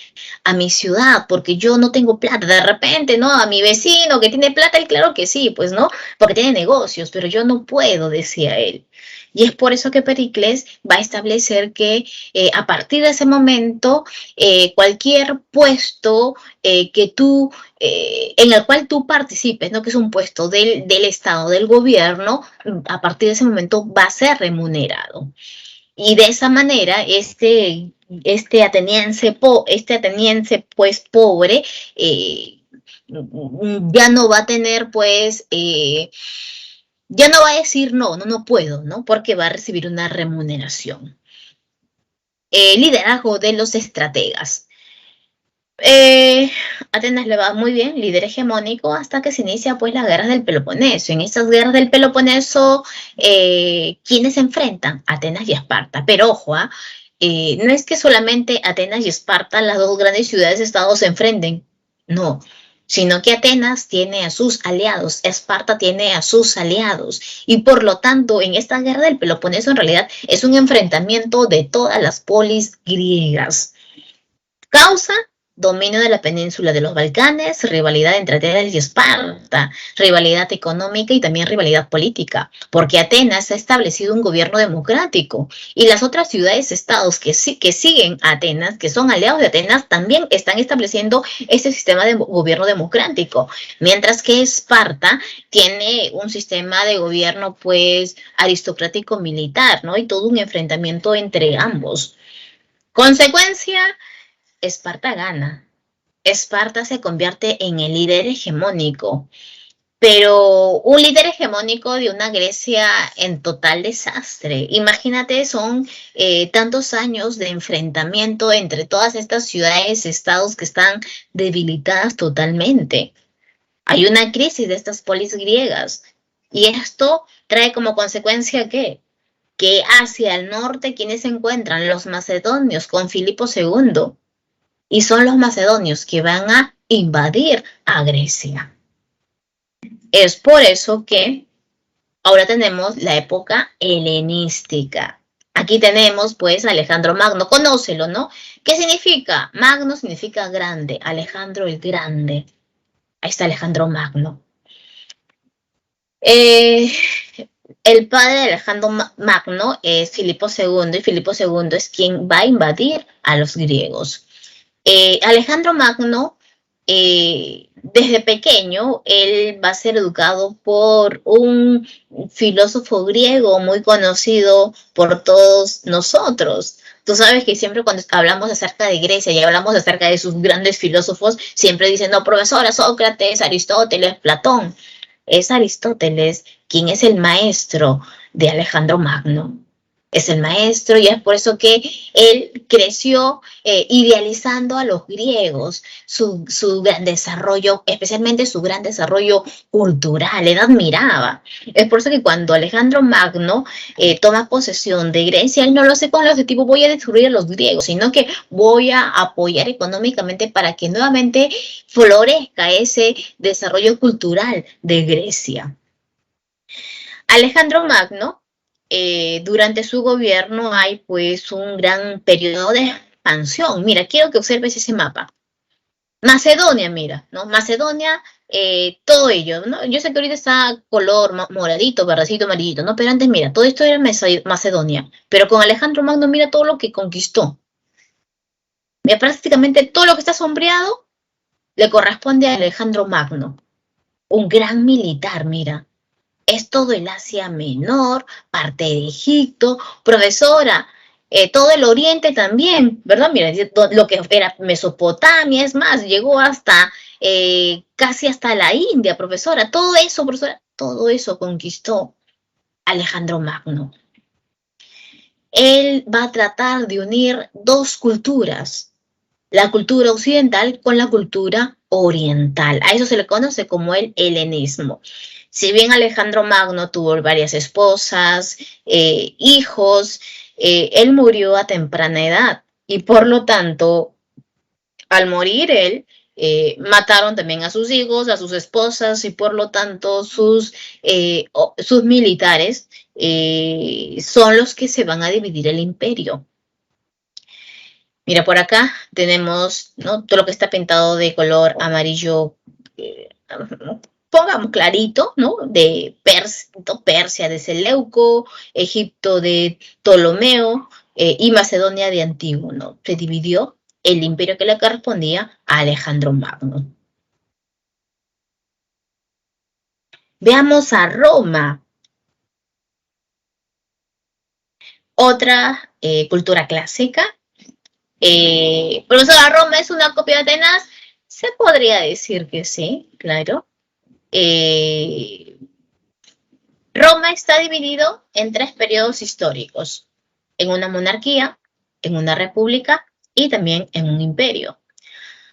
a mi ciudad porque yo no tengo plata. De repente, ¿no? A mi vecino que tiene plata, él claro que sí, pues no, porque tiene negocios, pero yo no puedo, decía él. Y es por eso que Pericles va a establecer que a partir de ese momento cualquier puesto en el cual tú participes, ¿no? Que es un puesto del Estado, del gobierno, a partir de ese momento va a ser remunerado. Y de esa manera, este ateniense pues pobre, ya no va a tener pues ya no va a decir no puedo, ¿no? Porque va a recibir una remuneración. Liderazgo de los estrategas. Atenas le va muy bien, líder hegemónico, hasta que se inicia pues las guerras del Peloponeso. En estas guerras del Peloponeso, ¿quiénes se enfrentan? Atenas y Esparta. Pero ojo, no es que solamente Atenas y Esparta, las dos grandes ciudades-estados, se enfrenten. No, sino que Atenas tiene a sus aliados, Esparta tiene a sus aliados, y por lo tanto en esta guerra del Peloponeso en realidad es un enfrentamiento de todas las polis griegas. Causa dominio de la península de los Balcanes, rivalidad entre Atenas y Esparta, rivalidad económica y también rivalidad política, porque Atenas ha establecido un gobierno democrático y las otras ciudades-estados que siguen a Atenas, que son aliados de Atenas, también están estableciendo este sistema de gobierno democrático, mientras que Esparta tiene un sistema de gobierno pues aristocrático militar, ¿no? Y todo un enfrentamiento entre ambos. Consecuencia, Esparta gana. Esparta se convierte en el líder hegemónico, pero un líder hegemónico de una Grecia en total desastre. Imagínate, son tantos años de enfrentamiento entre todas estas ciudades, estados que están debilitadas totalmente. Hay una crisis de estas polis griegas y esto trae como consecuencia que hacia el norte, ¿quiénes se encuentran? Los macedonios con Filipo II. Y son los macedonios que van a invadir a Grecia. Es por eso que ahora tenemos la época helenística. Aquí tenemos pues Alejandro Magno, conócelo, ¿no? ¿Qué significa? Magno significa grande, Alejandro el Grande. Ahí está Alejandro Magno. El padre de Alejandro Magno es Filipo II y Filipo II es quien va a invadir a los griegos. Alejandro Magno, desde pequeño, él va a ser educado por un filósofo griego muy conocido por todos nosotros. Tú sabes que siempre cuando hablamos acerca de Grecia y hablamos acerca de sus grandes filósofos, siempre dicen, no, profesora, Sócrates, Aristóteles, Platón. Es Aristóteles quien es el maestro de Alejandro Magno. Es el maestro y es por eso que él creció idealizando a los griegos, su gran desarrollo, especialmente su gran desarrollo cultural, él admiraba. Es por eso que cuando Alejandro Magno toma posesión de Grecia, él no lo hace con el objetivo voy a destruir a los griegos, sino que voy a apoyar económicamente para que nuevamente florezca ese desarrollo cultural de Grecia. Alejandro Magno, durante su gobierno hay pues un gran periodo de expansión. Mira, quiero que observes ese mapa. Macedonia, mira, ¿no? Macedonia, todo ello, ¿no? Yo sé que ahorita está color moradito, verdecito, amarillito, ¿no? Pero antes, mira, todo esto era Macedonia. Pero con Alejandro Magno, mira todo lo que conquistó. Mira, prácticamente todo lo que está sombreado le corresponde a Alejandro Magno. Un gran militar, mira. Es todo el Asia Menor, parte de Egipto, profesora, todo el Oriente también, ¿verdad? Mira, lo que era Mesopotamia, es más, llegó hasta casi hasta la India, profesora. Todo eso, profesora, todo eso conquistó Alejandro Magno. Él va a tratar de unir dos culturas, la cultura occidental con la cultura oriental. A eso se le conoce como el helenismo. Si bien Alejandro Magno tuvo varias esposas, hijos, él murió a temprana edad y por lo tanto, al morir él, mataron también a sus hijos, a sus esposas y por lo tanto sus militares son los que se van a dividir el imperio. Mira, por acá tenemos, ¿no?, todo lo que está pintado de color amarillo, pongamos clarito, ¿no? De Persia de Seleuco, Egipto de Ptolomeo y Macedonia de Antígono. Se dividió el imperio que le correspondía a Alejandro Magno. Veamos a Roma. Otra cultura clásica. Profesora, ¿Roma es una copia de Atenas? Se podría decir que sí, claro. Roma está dividido en 3 periodos históricos, en una monarquía, en una república y también en un imperio.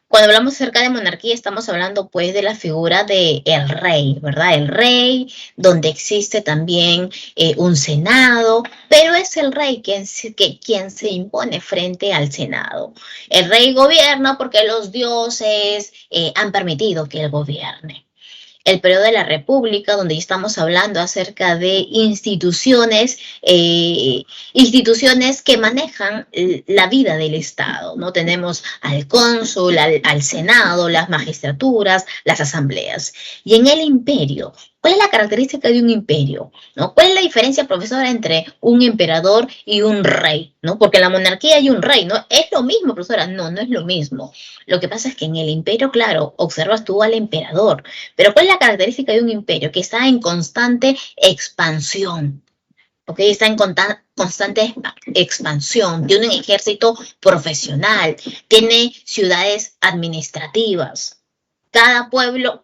Cuando hablamos acerca de monarquía estamos hablando pues de la figura del rey, ¿verdad? El rey, donde existe también un senado, pero es el rey quien se impone frente al senado. El rey gobierna porque los dioses han permitido que él gobierne. El periodo de la República, donde ya estamos hablando acerca de instituciones que manejan la vida del Estado, ¿no? Tenemos al cónsul, al Senado, las magistraturas, las asambleas. Y en el imperio, ¿cuál es la característica de un imperio? ¿No? ¿Cuál es la diferencia, profesora, entre un emperador y un rey? ¿No? Porque en la monarquía hay un rey, ¿no? ¿Es lo mismo, profesora? No, no es lo mismo. Lo que pasa es que en el imperio, claro, observas tú al emperador. Pero ¿cuál es la característica de un imperio? Que está en constante expansión. ¿Ok? Está en constante expansión, tiene un ejército profesional, tiene ciudades administrativas. Cada pueblo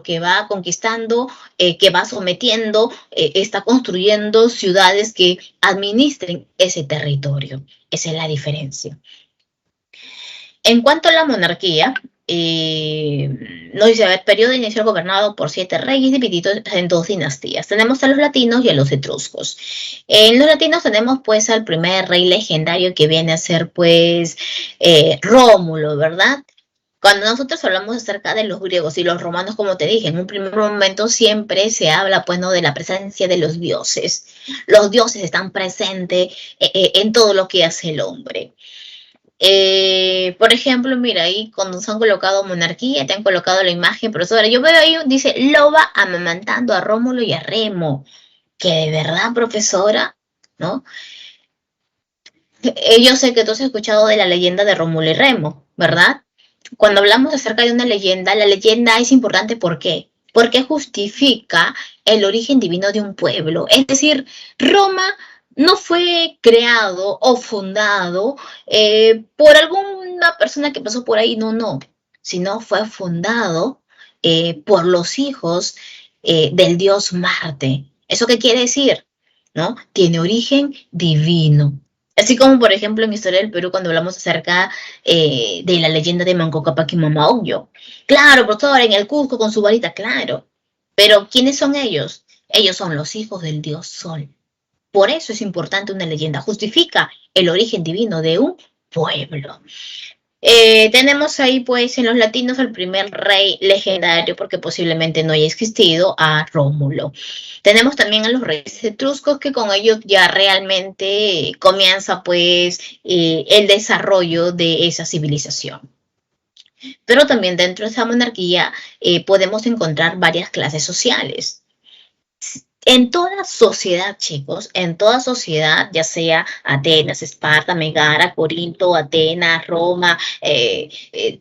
que va conquistando, que va sometiendo, está construyendo ciudades que administren ese territorio. Esa es la diferencia. En cuanto a la monarquía, nos dice, a ver, periodo inicial gobernado por 7 reyes divididos en 2 dinastías. Tenemos a los latinos y a los etruscos. En los latinos tenemos pues al primer rey legendario que viene a ser pues Rómulo, ¿verdad? Cuando nosotros hablamos acerca de los griegos y los romanos, como te dije, en un primer momento siempre se habla, pues, ¿no?, de la presencia de los dioses. Los dioses están presentes en todo lo que hace el hombre. Por ejemplo, mira, ahí cuando se han colocado monarquía, te han colocado la imagen, profesora. Yo veo ahí, dice, Loba amamantando a Rómulo y a Remo. Que de verdad, profesora, ¿no? Yo sé que tú has escuchado de la leyenda de Rómulo y Remo, ¿verdad? Cuando hablamos acerca de una leyenda, la leyenda es importante, ¿por qué? Porque justifica el origen divino de un pueblo. Es decir, Roma no fue creado o fundado por alguna persona que pasó por ahí, no, no, sino fue fundado por los hijos del dios Marte. ¿Eso qué quiere decir? ¿No? Tiene origen divino. Así como, por ejemplo, en Historia del Perú, cuando hablamos acerca de la leyenda de Manco Cápac y Mama Ocllo. Claro, profesor, en el Cusco con su varita, claro. Pero ¿quiénes son ellos? Ellos son los hijos del dios Sol. Por eso es importante una leyenda. Justifica el origen divino de un pueblo. Tenemos ahí, pues, en los latinos al primer rey legendario, porque posiblemente no haya existido, a Rómulo. Tenemos también a los reyes etruscos, que con ellos ya realmente comienza, pues, el desarrollo de esa civilización. Pero también dentro de esa monarquía podemos encontrar varias clases sociales. En toda sociedad, chicos, en toda sociedad, ya sea Atenas, Esparta, Megara, Corinto, Atenas, Roma,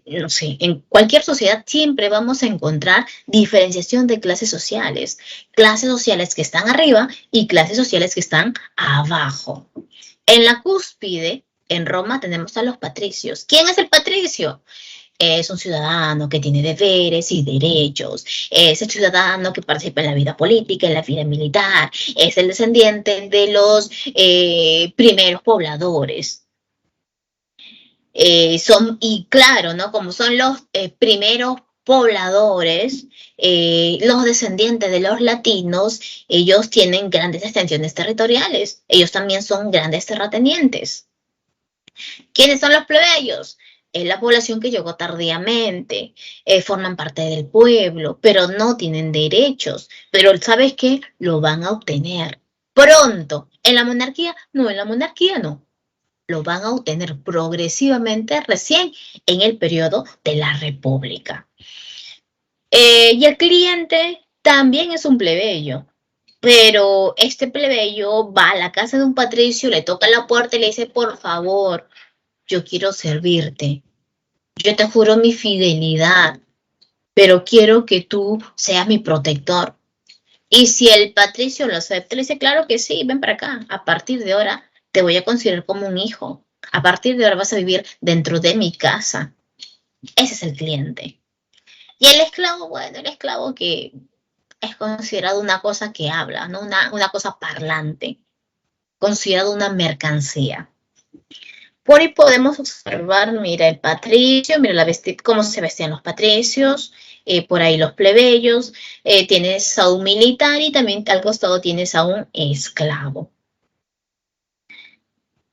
no sé, en cualquier sociedad siempre vamos a encontrar diferenciación de clases sociales que están arriba y clases sociales que están abajo. En la cúspide, en Roma, tenemos a los patricios. ¿Quién es el patricio? Es un ciudadano que tiene deberes y derechos, es el ciudadano que participa en la vida política, en la vida militar, es el descendiente de los primeros pobladores. Y claro, ¿no? Como son los primeros pobladores, los descendientes de los latinos, ellos tienen grandes extensiones territoriales, ellos también son grandes terratenientes. ¿Quiénes son los plebeyos? Es la población que llegó tardíamente, forman parte del pueblo, pero no tienen derechos. Pero ¿sabes qué? Lo van a obtener pronto. ¿En la monarquía? No, en la monarquía no. Lo van a obtener progresivamente recién en el periodo de la República. Y el cliente también es un plebeyo. Pero este plebeyo va a la casa de un patricio, le toca la puerta y le dice, por favor, yo quiero servirte. Yo te juro mi fidelidad, pero quiero que tú seas mi protector. Y si el patricio lo acepta, le dice, claro que sí, ven para acá. A partir de ahora te voy a considerar como un hijo. A partir de ahora vas a vivir dentro de mi casa. Ese es el cliente. Y el esclavo, bueno, el esclavo que es considerado una cosa que habla, ¿no? Una cosa parlante, considerado una mercancía. Por ahí podemos observar, mira, el patricio, mira cómo se vestían los patricios, por ahí los plebeyos, tienes a un militar y también al costado tienes a un esclavo.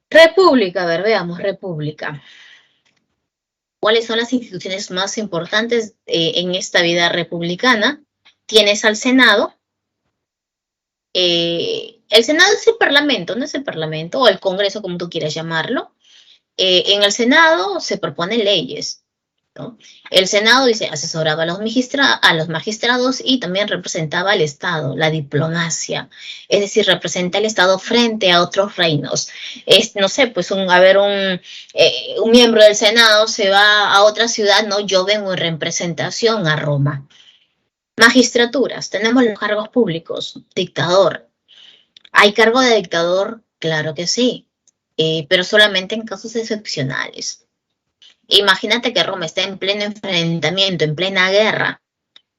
República, a ver, veamos, república. ¿Cuáles son las instituciones más importantes en esta vida republicana? tienes al Senado. El Senado es el Parlamento, no es el Parlamento, o el Congreso, como tú quieras llamarlo. En el Senado se proponen leyes, ¿no? El Senado dice, asesoraba a los magistrados y también representaba al Estado, la diplomacia, es decir, representa al Estado frente a otros reinos. No sé, pues un miembro del Senado se va a otra ciudad, no, yo vengo en representación a Roma. Magistraturas, tenemos los cargos públicos, dictador. ¿Hay cargo de dictador? Claro que sí, pero solamente en casos excepcionales. Imagínate que Roma está en pleno enfrentamiento, en plena guerra.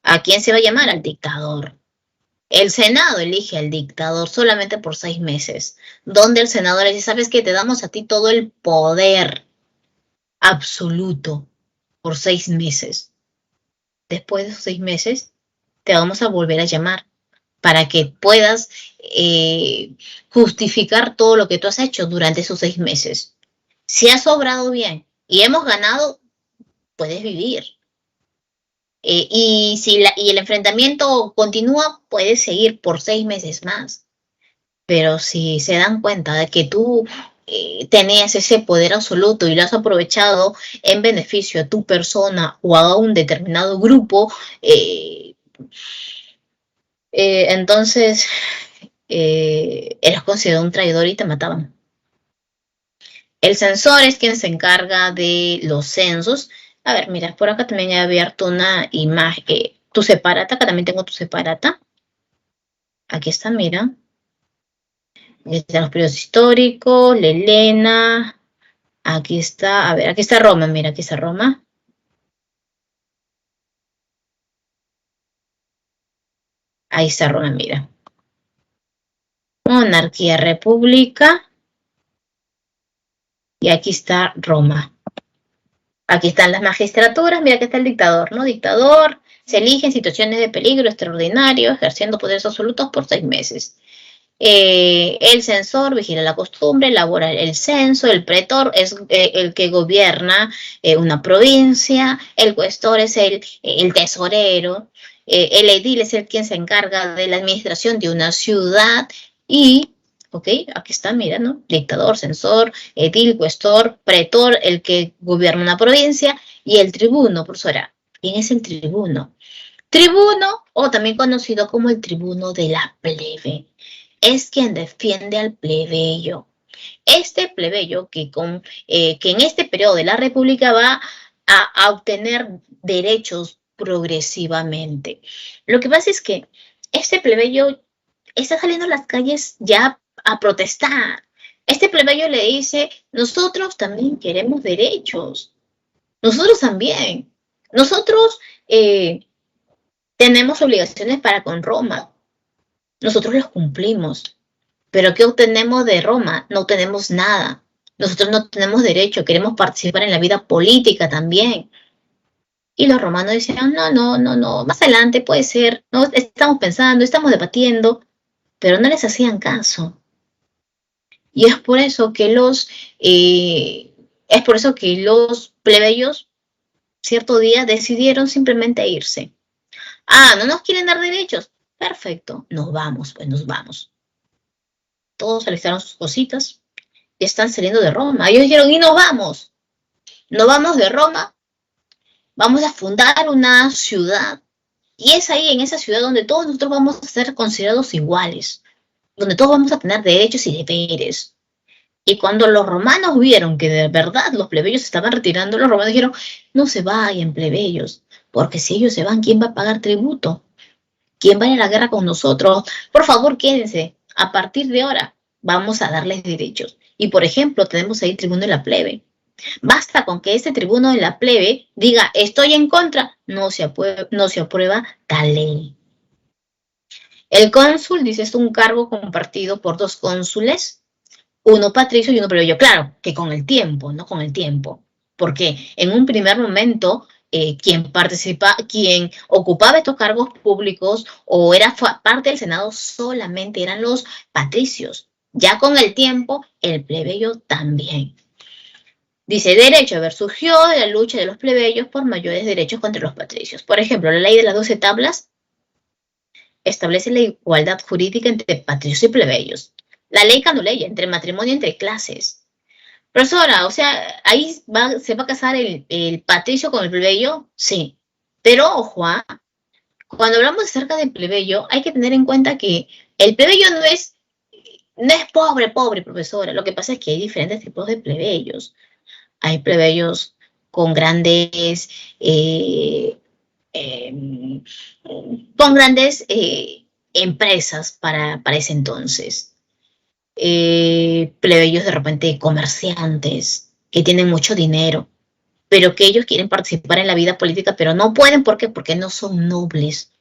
¿A quién se va a llamar? Al dictador. El Senado elige al dictador solamente por 6 meses, donde el Senado le dice, ¿sabes qué? Te damos a ti todo el poder absoluto por 6 meses. Después de esos 6 meses, te vamos a volver a llamar para que puedas justificar todo lo que tú has hecho durante esos 6 meses. Si has obrado bien y hemos ganado, puedes vivir. Y el enfrentamiento continúa, puedes seguir por 6 meses más. Pero si se dan cuenta de que tú tenías ese poder absoluto y lo has aprovechado en beneficio a tu persona o a un determinado grupo, entonces eras considerado un traidor y te mataban. El censor es quien se encarga de los censos. A ver, mira, por acá también he abierto una imagen, tu separata, acá también tengo tu separata. Aquí está, mira. Aquí están los periodos históricos, Lelena. Aquí está, a ver, aquí está Roma, mira, aquí está Roma. Ahí está Roma, mira. Monarquía, república. Y aquí está Roma. Aquí están las magistraturas, mira que está el dictador, ¿no? Dictador, se elige en situaciones de peligro extraordinario, ejerciendo poderes absolutos por 6 meses. El censor vigila la costumbre, elabora el censo, el pretor es el que gobierna una provincia, el cuestor es el tesorero, el edil es el quien se encarga de la administración de una ciudad y, ok, aquí está, mira, ¿no? Dictador, censor, edil, cuestor, pretor, el que gobierna una provincia y el tribuno, profesora. ¿Quién es el tribuno? Tribuno, o también conocido como el tribuno de la plebe, es quien defiende al plebeyo. Este plebeyo que en este periodo de la República va a obtener derechos progresivamente. Lo que pasa es que este plebeyo está saliendo a las calles ya a protestar. Este plebeyo le dice, nosotros también queremos derechos. Nosotros también. Nosotros tenemos obligaciones para con Roma. Nosotros los cumplimos. Pero ¿qué obtenemos de Roma? No obtenemos nada. Nosotros no tenemos derecho, queremos participar en la vida política también. Y los romanos decían, no, más adelante puede ser, no, estamos pensando, estamos debatiendo, pero no les hacían caso. Y es por eso que los plebeyos cierto día decidieron simplemente irse. Ah, ¿no nos quieren dar derechos? Perfecto, nos vamos, pues nos vamos. Todos alistaron sus cositas y están saliendo de Roma. Ellos dijeron, y nos vamos de Roma, vamos a fundar una ciudad. Y es ahí, en esa ciudad, donde todos nosotros vamos a ser considerados iguales, donde todos vamos a tener derechos y deberes. Y cuando los romanos vieron que de verdad los plebeyos se estaban retirando, los romanos dijeron, no se vayan plebeyos, porque si ellos se van, ¿quién va a pagar tributo? ¿Quién va a ir a la guerra con nosotros? Por favor, quédense. A partir de ahora vamos a darles derechos. Y por ejemplo, tenemos ahí el tribuno de la plebe. Basta con que este tribuno de la plebe diga, estoy en contra, no se aprueba tal ley. El cónsul, dice, es un cargo compartido por 2 cónsules, uno patricio y uno plebeyo. Claro, que con el tiempo, ¿no? Con el tiempo. Porque en un primer momento, quien ocupaba estos cargos públicos o era parte del Senado solamente eran los patricios. Ya con el tiempo, el plebeyo también. Dice, derecho a ver, surgió de la lucha de los plebeyos por mayores derechos contra los patricios. Por ejemplo, la ley de las 12 tablas establece la igualdad jurídica entre patricios y plebeyos. La ley Canuleya, entre matrimonio entre clases. Profesora, o sea, ahí se va a casar el patricio con el plebeyo, sí. Pero ojo, cuando hablamos acerca del plebeyo, hay que tener en cuenta que el plebeyo no es pobre, pobre, profesora. Lo que pasa es que hay diferentes tipos de plebeyos. Hay plebeyos con grandes, eh, con grandes empresas para ese entonces. Plebeyos de repente comerciantes que tienen mucho dinero, pero que ellos quieren participar en la vida política, pero no pueden. ¿Por qué? Porque no son nobles.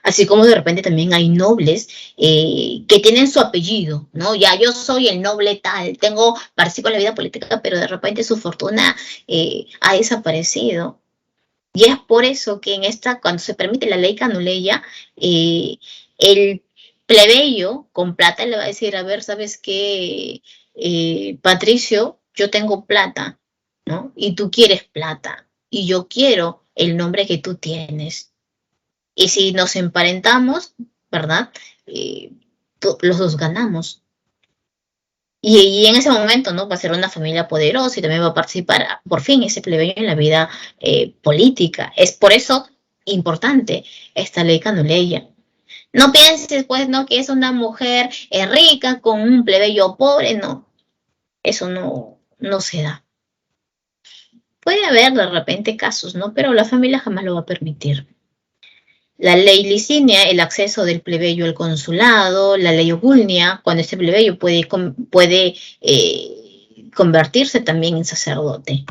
Así como de repente también hay nobles que tienen su apellido, ¿no? Ya yo soy el noble tal, participo en la vida política, pero de repente su fortuna ha desaparecido. Y es por eso que cuando se permite la ley Canuleya, el plebeyo con plata le va a decir, a ver, ¿sabes qué, Patricio? Yo tengo plata, ¿no? Y tú quieres plata, y yo quiero el nombre que tú tienes. Y si nos emparentamos, ¿verdad? Eh, los dos ganamos. Y en ese momento, ¿no? Va a ser una familia poderosa y también va a participar, por fin, ese plebeyo en la vida política. Es por eso importante esta ley Canuleya. No pienses, pues, ¿no? Que es una mujer rica con un plebeyo pobre, no. Eso no se da. Puede haber de repente casos, ¿no? Pero la familia jamás lo va a permitir. La ley Licinia, el acceso del plebeyo al consulado. La ley Ogulnia, cuando este plebeyo puede convertirse también en sacerdote.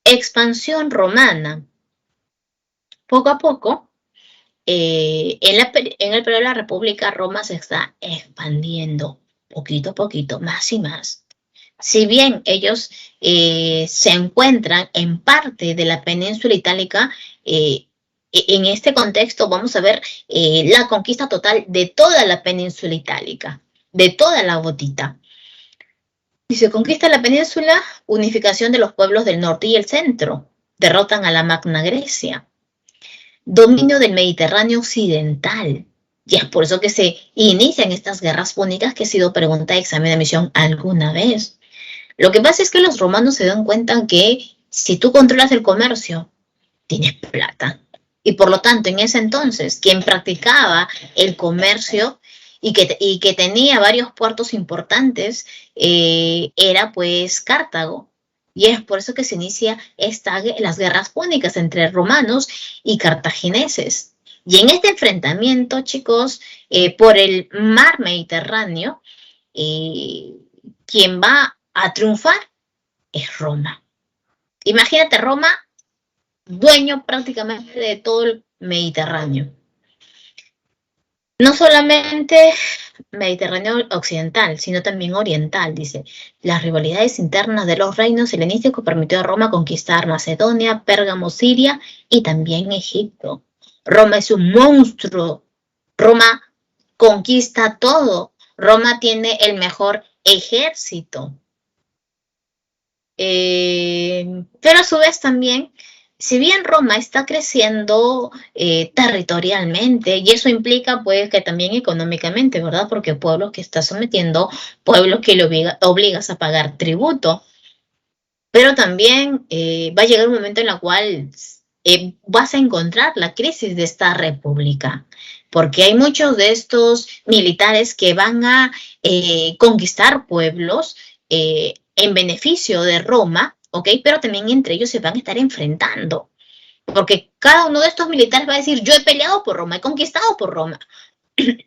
Expansión romana. Poco a poco, en el periodo de la República, Roma se está expandiendo poquito a poquito, más y más. Si bien ellos se encuentran en parte de la península itálica, en este contexto vamos a ver la conquista total de toda la península itálica, de toda la botita. Y se conquista la península, unificación de los pueblos del norte y el centro, derrotan a la Magna Grecia, dominio del Mediterráneo occidental. Y es por eso que se inician estas guerras púnicas, que ha sido pregunta de examen de admisión alguna vez. Lo que pasa es que los romanos se dan cuenta que si tú controlas el comercio, tienes plata. Y por lo tanto, en ese entonces, quien practicaba el comercio y que tenía varios puertos importantes era pues Cartago. Y es por eso que se inicia las guerras púnicas entre romanos y cartagineses. Y en este enfrentamiento, chicos, por el mar Mediterráneo, quien va a triunfar es Roma. Imagínate Roma, dueño prácticamente de todo el Mediterráneo. No solamente Mediterráneo occidental, sino también oriental, dice. Las rivalidades internas de los reinos helenísticos permitió a Roma conquistar Macedonia, Pérgamo, Siria y también Egipto. Roma es un monstruo. Roma conquista todo. Roma tiene el mejor ejército. Pero a su vez también, si bien Roma está creciendo territorialmente, y eso implica pues que también económicamente, ¿verdad? Porque pueblos que está sometiendo, pueblos que le obligas a pagar tributo, pero también va a llegar un momento en el cual vas a encontrar la crisis de esta república, porque hay muchos de estos militares que van a conquistar pueblos en beneficio de Roma, ¿ok? Pero también entre ellos se van a estar enfrentando, porque cada uno de estos militares va a decir, yo he peleado por Roma, he conquistado por Roma,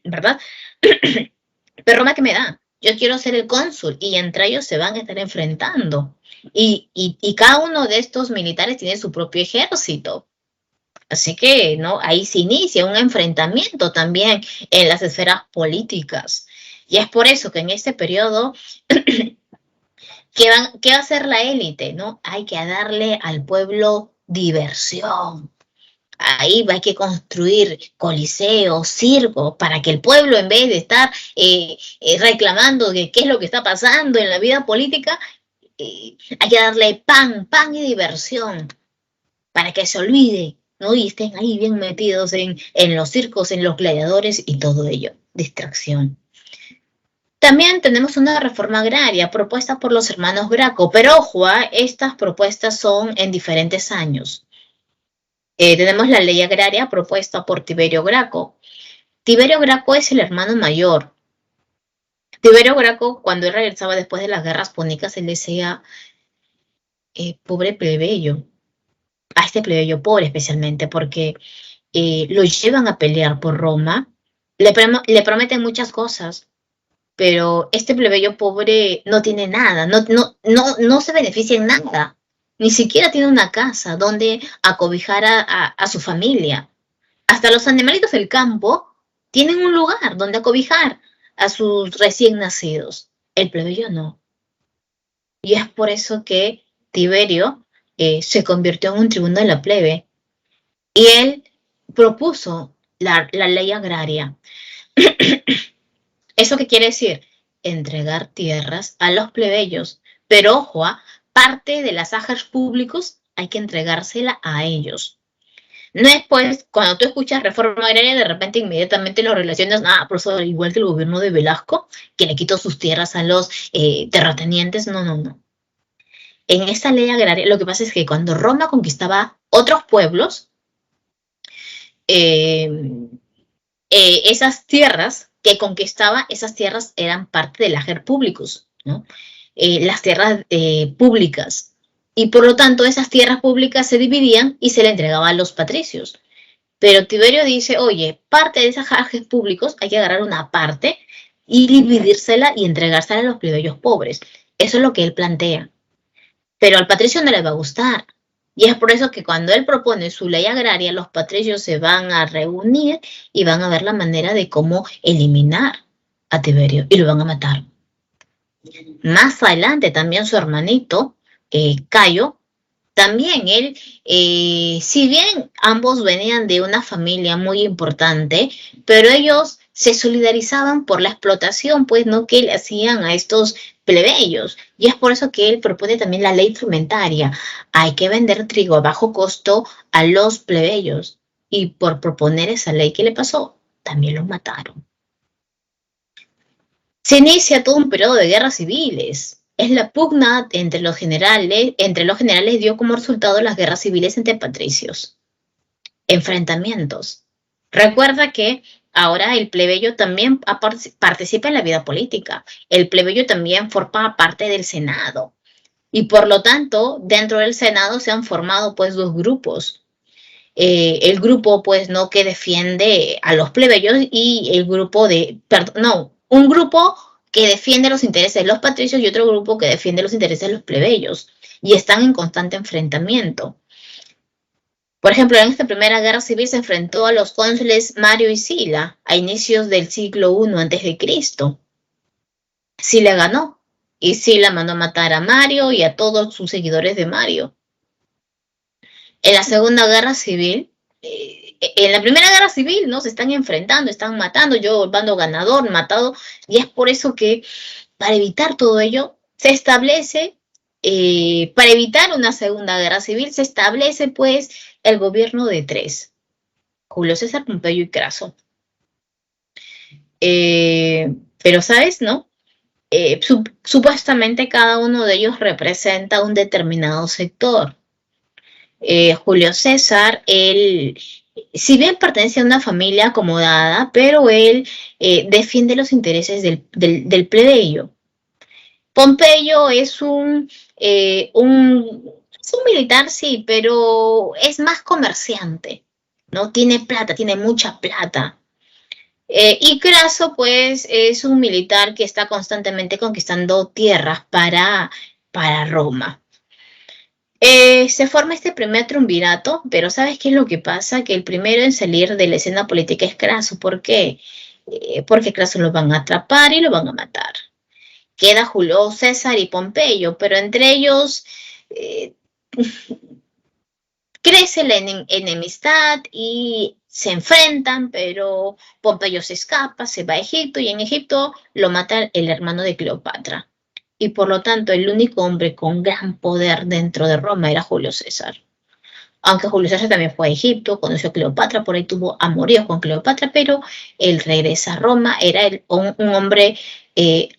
¿verdad? Pero Roma, ¿qué me da? Yo quiero ser el cónsul, y entre ellos se van a estar enfrentando. Y cada uno de estos militares tiene su propio ejército. Así que, ¿no? Ahí se inicia un enfrentamiento también en las esferas políticas. Y es por eso que en este periodo, ¿qué va a hacer la élite? ¿No? Hay que darle al pueblo diversión. Ahí hay que construir coliseos, circos, para que el pueblo, en vez de estar reclamando de qué es lo que está pasando en la vida política, hay que darle pan y diversión. para que se olvide, ¿no? Y estén ahí bien metidos en los circos, en los gladiadores y todo ello. Distracción. También tenemos una reforma agraria propuesta por los hermanos Graco, pero ojo, estas propuestas son en diferentes años. Tenemos la ley agraria propuesta por Tiberio Graco. Tiberio Graco es el hermano mayor. Tiberio Graco, cuando él regresaba después de las guerras púnicas, él decía, pobre plebeyo, a este plebeyo pobre especialmente, porque lo llevan a pelear por Roma, le prometen muchas cosas, pero este plebeyo pobre no tiene nada, no se beneficia en nada, ni siquiera tiene una casa donde acobijar a su familia. Hasta los animalitos del campo tienen un lugar donde acobijar a sus recién nacidos. El plebeyo no. Y es por eso que Tiberio se convirtió en un tribuno de la plebe. Y él propuso la ley agraria. ¿Eso qué quiere decir? Entregar tierras a los plebeyos. Pero ojo, parte de las ajas públicos hay que entregársela a ellos. No es pues, cuando tú escuchas reforma agraria, de repente inmediatamente lo relacionas, profesor, igual que el gobierno de Velasco, que le quitó sus tierras a los terratenientes. No. En esta ley agraria, lo que pasa es que cuando Roma conquistaba otros pueblos, esas tierras que conquistaba, esas tierras eran parte del ager públicos, ¿no? Las tierras públicas. Y por lo tanto, esas tierras públicas se dividían y se le entregaba a los patricios. Pero Tiberio dice, oye, parte de esos ajes públicos hay que agarrar una parte y dividírsela y entregársela a los plebeyos pobres. Eso es lo que él plantea. Pero al patricio no le va a gustar. Y es por eso que cuando él propone su ley agraria, los patricios se van a reunir y van a ver la manera de cómo eliminar a Tiberio y lo van a matar. Más adelante también su hermanito, Cayo, también él, si bien ambos venían de una familia muy importante, pero ellos se solidarizaban por la explotación, pues, ¿no?, que le hacían a estos plebeyos. Y es por eso que él propone también la ley tributaria. Hay que vender trigo a bajo costo a los plebeyos. Y por proponer esa ley, ¿qué le pasó? También los mataron. Se inicia todo un periodo de guerras civiles. Es la pugna entre los generales dio como resultado las guerras civiles entre patricios. Enfrentamientos. Recuerda que ahora el plebeyo también participa en la vida política. El plebeyo también forma parte del Senado. Y por lo tanto, dentro del Senado se han formado pues dos grupos. El grupo pues no que defiende a los plebeyos y el grupo un grupo que defiende los intereses de los patricios y otro grupo que defiende los intereses de los plebeyos y están en constante enfrentamiento. Por ejemplo, en esta primera guerra civil se enfrentó a los cónsules Mario y Sila a inicios del siglo I a.C. Sila ganó y Sila mandó a matar a Mario y a todos sus seguidores de Mario. En la Segunda Guerra Civil, en la Primera Guerra Civil, ¿no? Se están enfrentando, están matando, yo bando ganador, matado, y es por eso que para evitar todo ello, se establece, para evitar una Segunda Guerra Civil, se establece pues el gobierno de tres, Julio César, Pompeyo y Craso. Pero, ¿sabes, no? Supuestamente cada uno de ellos representa un determinado sector. Julio César, él, si bien pertenece a una familia acomodada, pero él defiende los intereses del plebeyo. Pompeyo es un militar, sí, pero es más comerciante, ¿no? Tiene plata, tiene mucha plata. Y Craso, pues, es un militar que está constantemente conquistando tierras para Roma. Se forma este primer triunvirato, pero ¿sabes qué es lo que pasa? Que el primero en salir de la escena política es Craso. ¿Por qué? Porque Craso lo van a atrapar y lo van a matar. Queda Julio César y Pompeyo, pero entre ellos crece la enemistad y se enfrentan, pero Pompeyo se escapa, se va a Egipto y en Egipto lo mata el hermano de Cleopatra. Y por lo tanto el único hombre con gran poder dentro de Roma era Julio César. aunque Julio César también fue a Egipto, conoció a Cleopatra, por ahí tuvo amoríos con Cleopatra, pero él regresa a Roma, era un hombre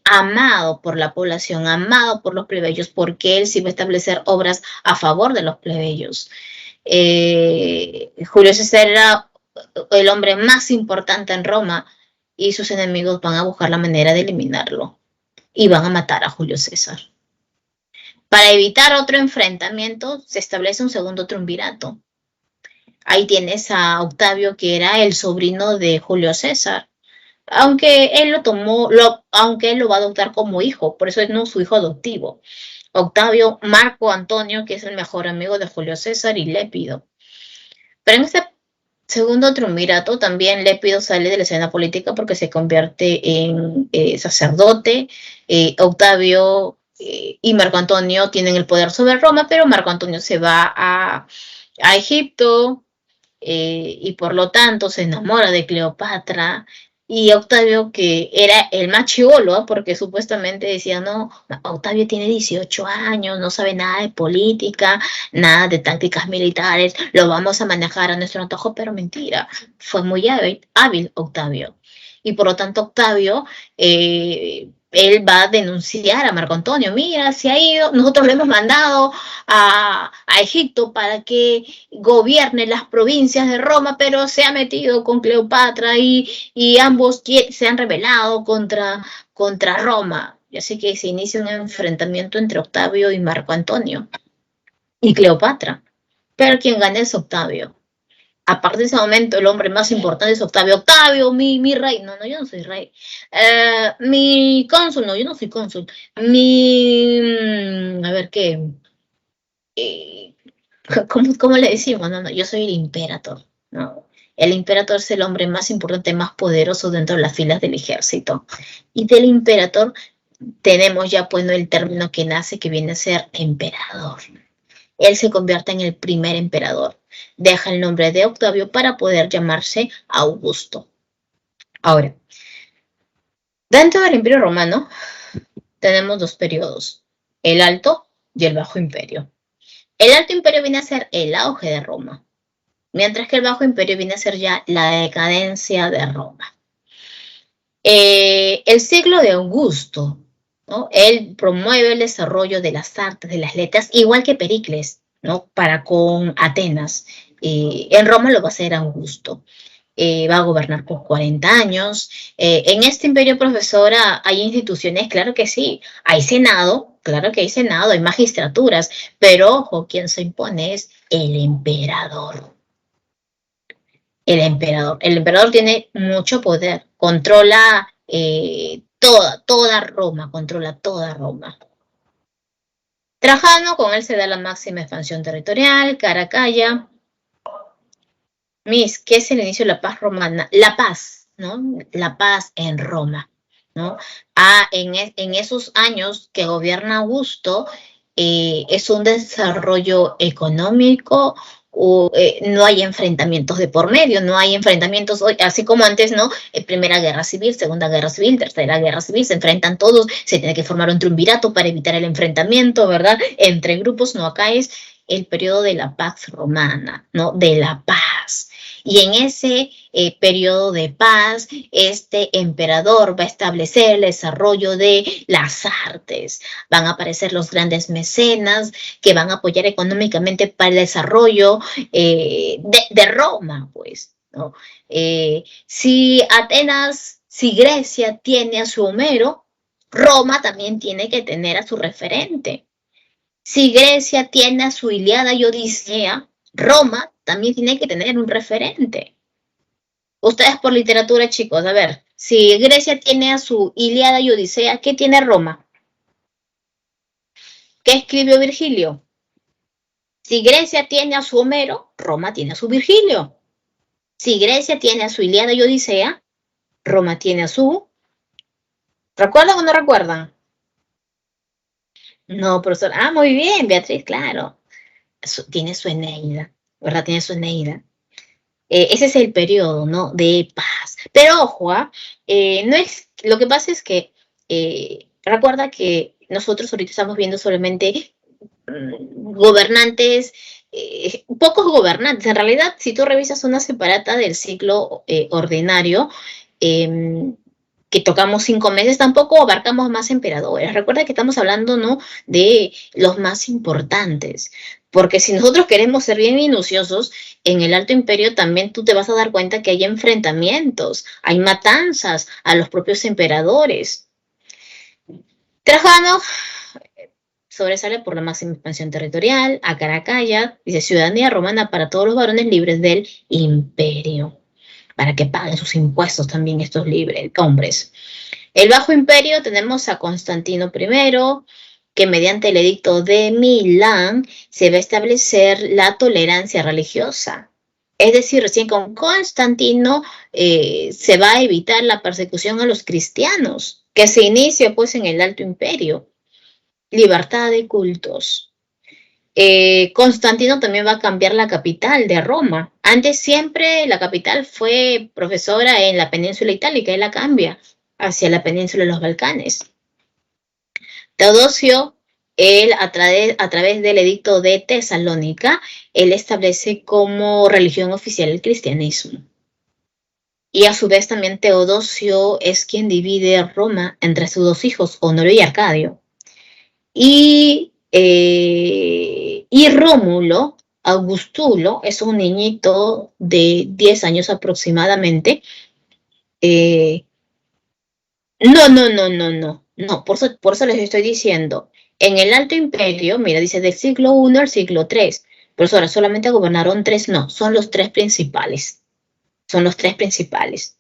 amado por la población, amado por los plebeyos, porque él sí iba a establecer obras a favor de los plebeyos. Julio César era el hombre más importante en Roma y sus enemigos van a buscar la manera de eliminarlo y van a matar a Julio César. Para evitar otro enfrentamiento, se establece un segundo triunvirato. Ahí tienes a Octavio, que era el sobrino de Julio César, aunque él aunque él lo va a adoptar como hijo, por eso es no su hijo adoptivo. Octavio, Marco Antonio, que es el mejor amigo de Julio César, y Lépido. Pero en este segundo triunvirato también Lépido sale de la escena política porque se convierte en sacerdote. Octavio y Marco Antonio tienen el poder sobre Roma, pero Marco Antonio se va a Egipto y por lo tanto se enamora de Cleopatra. Y Octavio, que era el más chibolo, porque supuestamente decía, no, Octavio tiene 18 años, no sabe nada de política, nada de tácticas militares, lo vamos a manejar a nuestro antojo, pero mentira, fue muy hábil Octavio. Y por lo tanto Octavio, él va a denunciar a Marco Antonio, mira, se ha ido, nosotros le hemos mandado a Egipto para que gobierne las provincias de Roma, pero se ha metido con Cleopatra y ambos se han rebelado contra Roma. Y así que se inicia un enfrentamiento entre Octavio y Marco Antonio y Cleopatra. Pero quien gana es Octavio. A partir de ese momento, el hombre más importante es Octavio. Octavio, mi rey. No, yo no soy rey. Mi cónsul, no, yo no soy cónsul. A ver qué. ¿Cómo le decimos? No, yo soy el imperator. No. El imperator es el hombre más importante, más poderoso dentro de las filas del ejército. Y del imperator tenemos ya pues el término que nace, que viene a ser emperador. Él se convierte en el primer emperador. Deja el nombre de Octavio para poder llamarse Augusto. Ahora, dentro del Imperio Romano tenemos dos periodos, el Alto y el Bajo Imperio. El Alto Imperio viene a ser el auge de Roma, mientras que el Bajo Imperio viene a ser ya la decadencia de Roma. El siglo de Augusto, ¿no? Él promueve el desarrollo de las artes, de las letras, igual que Pericles, ¿no? Para con Atenas. En Roma lo va a hacer Augusto. Va a gobernar por 40 años. En este imperio, profesora, hay instituciones, claro que sí. Hay senado, claro que hay senado, hay magistraturas, pero ojo, quien se impone es el emperador. El emperador tiene mucho poder, controla toda Roma, controla toda Roma. Trajano, con él se da la máxima expansión territorial, Caracalla. ¿Qué es el inicio de la paz romana? La paz, ¿no? La paz en Roma, ¿no? En esos años que gobierna Augusto, es un desarrollo económico, no hay enfrentamientos de por medio, no hay enfrentamientos, así como antes, ¿no? Primera Guerra Civil, Segunda Guerra Civil, Tercera Guerra Civil, se enfrentan todos, se tiene que formar un triunvirato para evitar el enfrentamiento, ¿verdad? Entre grupos, no, acá es el periodo de la Pax Romana, ¿no? De la paz. Y en ese periodo de paz, este emperador va a establecer el desarrollo de las artes. Van a aparecer los grandes mecenas que van a apoyar económicamente para el desarrollo de Roma, pues, ¿no? Si Grecia tiene a su Homero, Roma también tiene que tener a su referente. Si Grecia tiene a su Ilíada y Odisea, Roma también tiene que tener un referente. Ustedes por literatura, chicos, a ver, si Grecia tiene a su Ilíada y Odisea, ¿qué tiene Roma? ¿Qué escribió Virgilio? Si Grecia tiene a su Homero, Roma tiene a su Virgilio. Si Grecia tiene a su Ilíada y Odisea, Roma tiene a su... ¿Recuerdan o no recuerdan? No, profesor. Ah, muy bien, Beatriz, claro. Tiene su Eneida, ¿verdad? Tiene su Eneida. Ese es el periodo, ¿no? De paz. Pero ojo, no es, lo que pasa es que recuerda que nosotros ahorita estamos viendo solamente gobernantes, pocos gobernantes. En realidad, si tú revisas una separata del ciclo ordinario, que tocamos 5 meses, tampoco abarcamos más emperadores. Recuerda que estamos hablando, ¿no?, de los más importantes. Porque si nosotros queremos ser bien minuciosos, en el Alto Imperio también tú te vas a dar cuenta que hay enfrentamientos, hay matanzas a los propios emperadores. Trajano sobresale por la máxima expansión territorial, a Caracalla, dice ciudadanía romana para todos los varones libres del imperio, para que paguen sus impuestos también estos libres hombres. El Bajo Imperio tenemos a Constantino I, que mediante el edicto de Milán se va a establecer la tolerancia religiosa. Es decir, recién con Constantino se va a evitar la persecución a los cristianos, que se inicia pues en el Alto Imperio. Libertad de cultos. Constantino también va a cambiar la capital de Roma. Antes siempre la capital fue profesora en la península itálica, y la cambia hacia la península de los Balcanes. Teodosio, él a través del edicto de Tesalónica, él establece como religión oficial el cristianismo. Y a su vez también Teodosio es quien divide Roma entre sus dos hijos, Honorio y Arcadio. Y Rómulo, Augustulo, es un niñito de 10 años aproximadamente. No, por eso les estoy diciendo. En el Alto Imperio, mira, dice del siglo I al siglo III. Pero ahora solamente gobernaron 3, no, son los 3 principales. Son los 3 principales.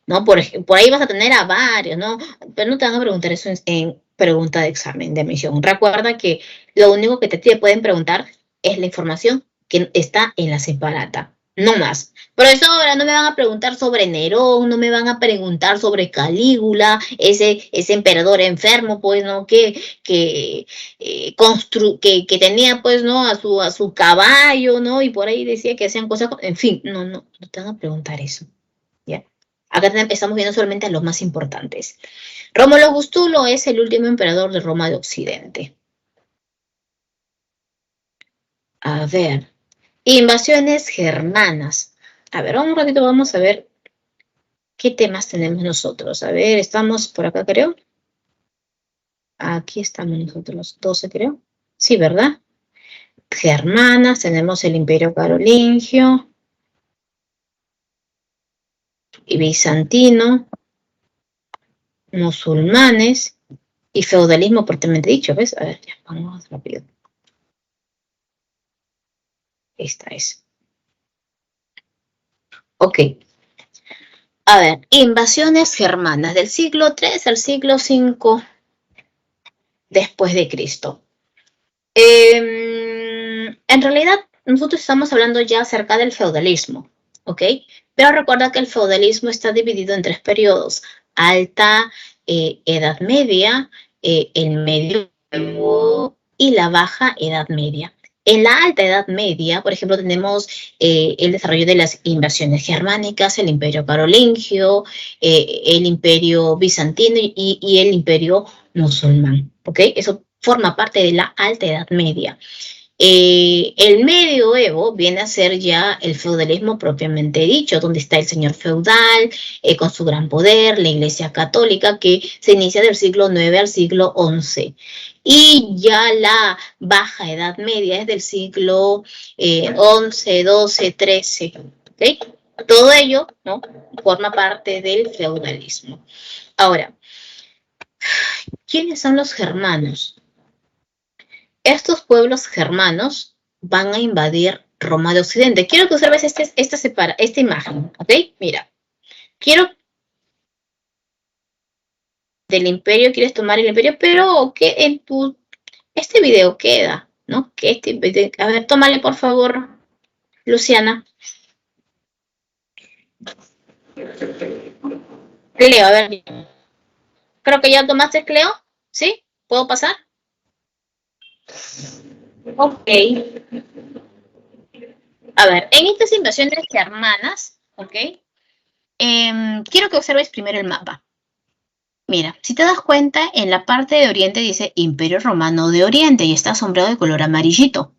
¿No? Por ahí vas a tener a varios, ¿no? Pero no te van a preguntar eso en pregunta de examen de admisión. Recuerda que lo único que te pueden preguntar es la información que está en la separata, no más. Profesora, no me van a preguntar sobre Nerón, no me van a preguntar sobre Calígula, ese emperador enfermo, pues, ¿no? Que tenía, pues, ¿no? A su caballo, ¿no? Y por ahí decía que hacían cosas, en fin, no te van a preguntar eso, ¿ya? Acá estamos viendo solamente a los más importantes. Rómulo Augustulo es el último emperador de Roma de Occidente. A ver, invasiones germanas. A ver, un ratito vamos a ver qué temas tenemos nosotros. A ver, estamos por acá, creo. Aquí estamos nosotros, los 12, creo. Sí, ¿verdad? Germanas, tenemos el Imperio Carolingio y bizantino, musulmanes y feudalismo propiamente dicho, ¿ves? A ver, ya, vamos rápido. Esta es. Ok. A ver, invasiones germanas del siglo III al siglo V después de Cristo. En realidad, nosotros estamos hablando ya acerca del feudalismo, ¿ok? Pero recuerda que el feudalismo está dividido en 3 periodos: alta Edad Media, el Medioevo y la Baja Edad Media. En la Alta Edad Media, por ejemplo, tenemos el desarrollo de las invasiones germánicas, el Imperio Carolingio, el Imperio Bizantino y el Imperio Musulmán, ¿ok? Eso forma parte de la Alta Edad Media. El medioevo viene a ser ya el feudalismo propiamente dicho, donde está el señor feudal con su gran poder, la Iglesia Católica, que se inicia del siglo IX al siglo XI. Y ya la Baja Edad Media es del siglo XI, XII, XIII. ¿Okay? Todo ello, ¿no?, forma parte del feudalismo. Ahora, ¿quiénes son los germanos? Estos pueblos germanos van a invadir Roma de Occidente. Quiero que observes esta imagen, ¿ok? Mira, quiero del imperio, quieres tomar el imperio, pero que en este video queda, ¿no? A ver, tómale por favor, Luciana. Cleo, a ver. Creo que ya tomaste, Cleo, ¿sí? ¿Puedo pasar? Ok. A ver, en estas invasiones germanas, ¿ok? Quiero que observes primero el mapa. Mira, si te das cuenta, en la parte de Oriente dice Imperio Romano de Oriente y está sombreado de color amarillito.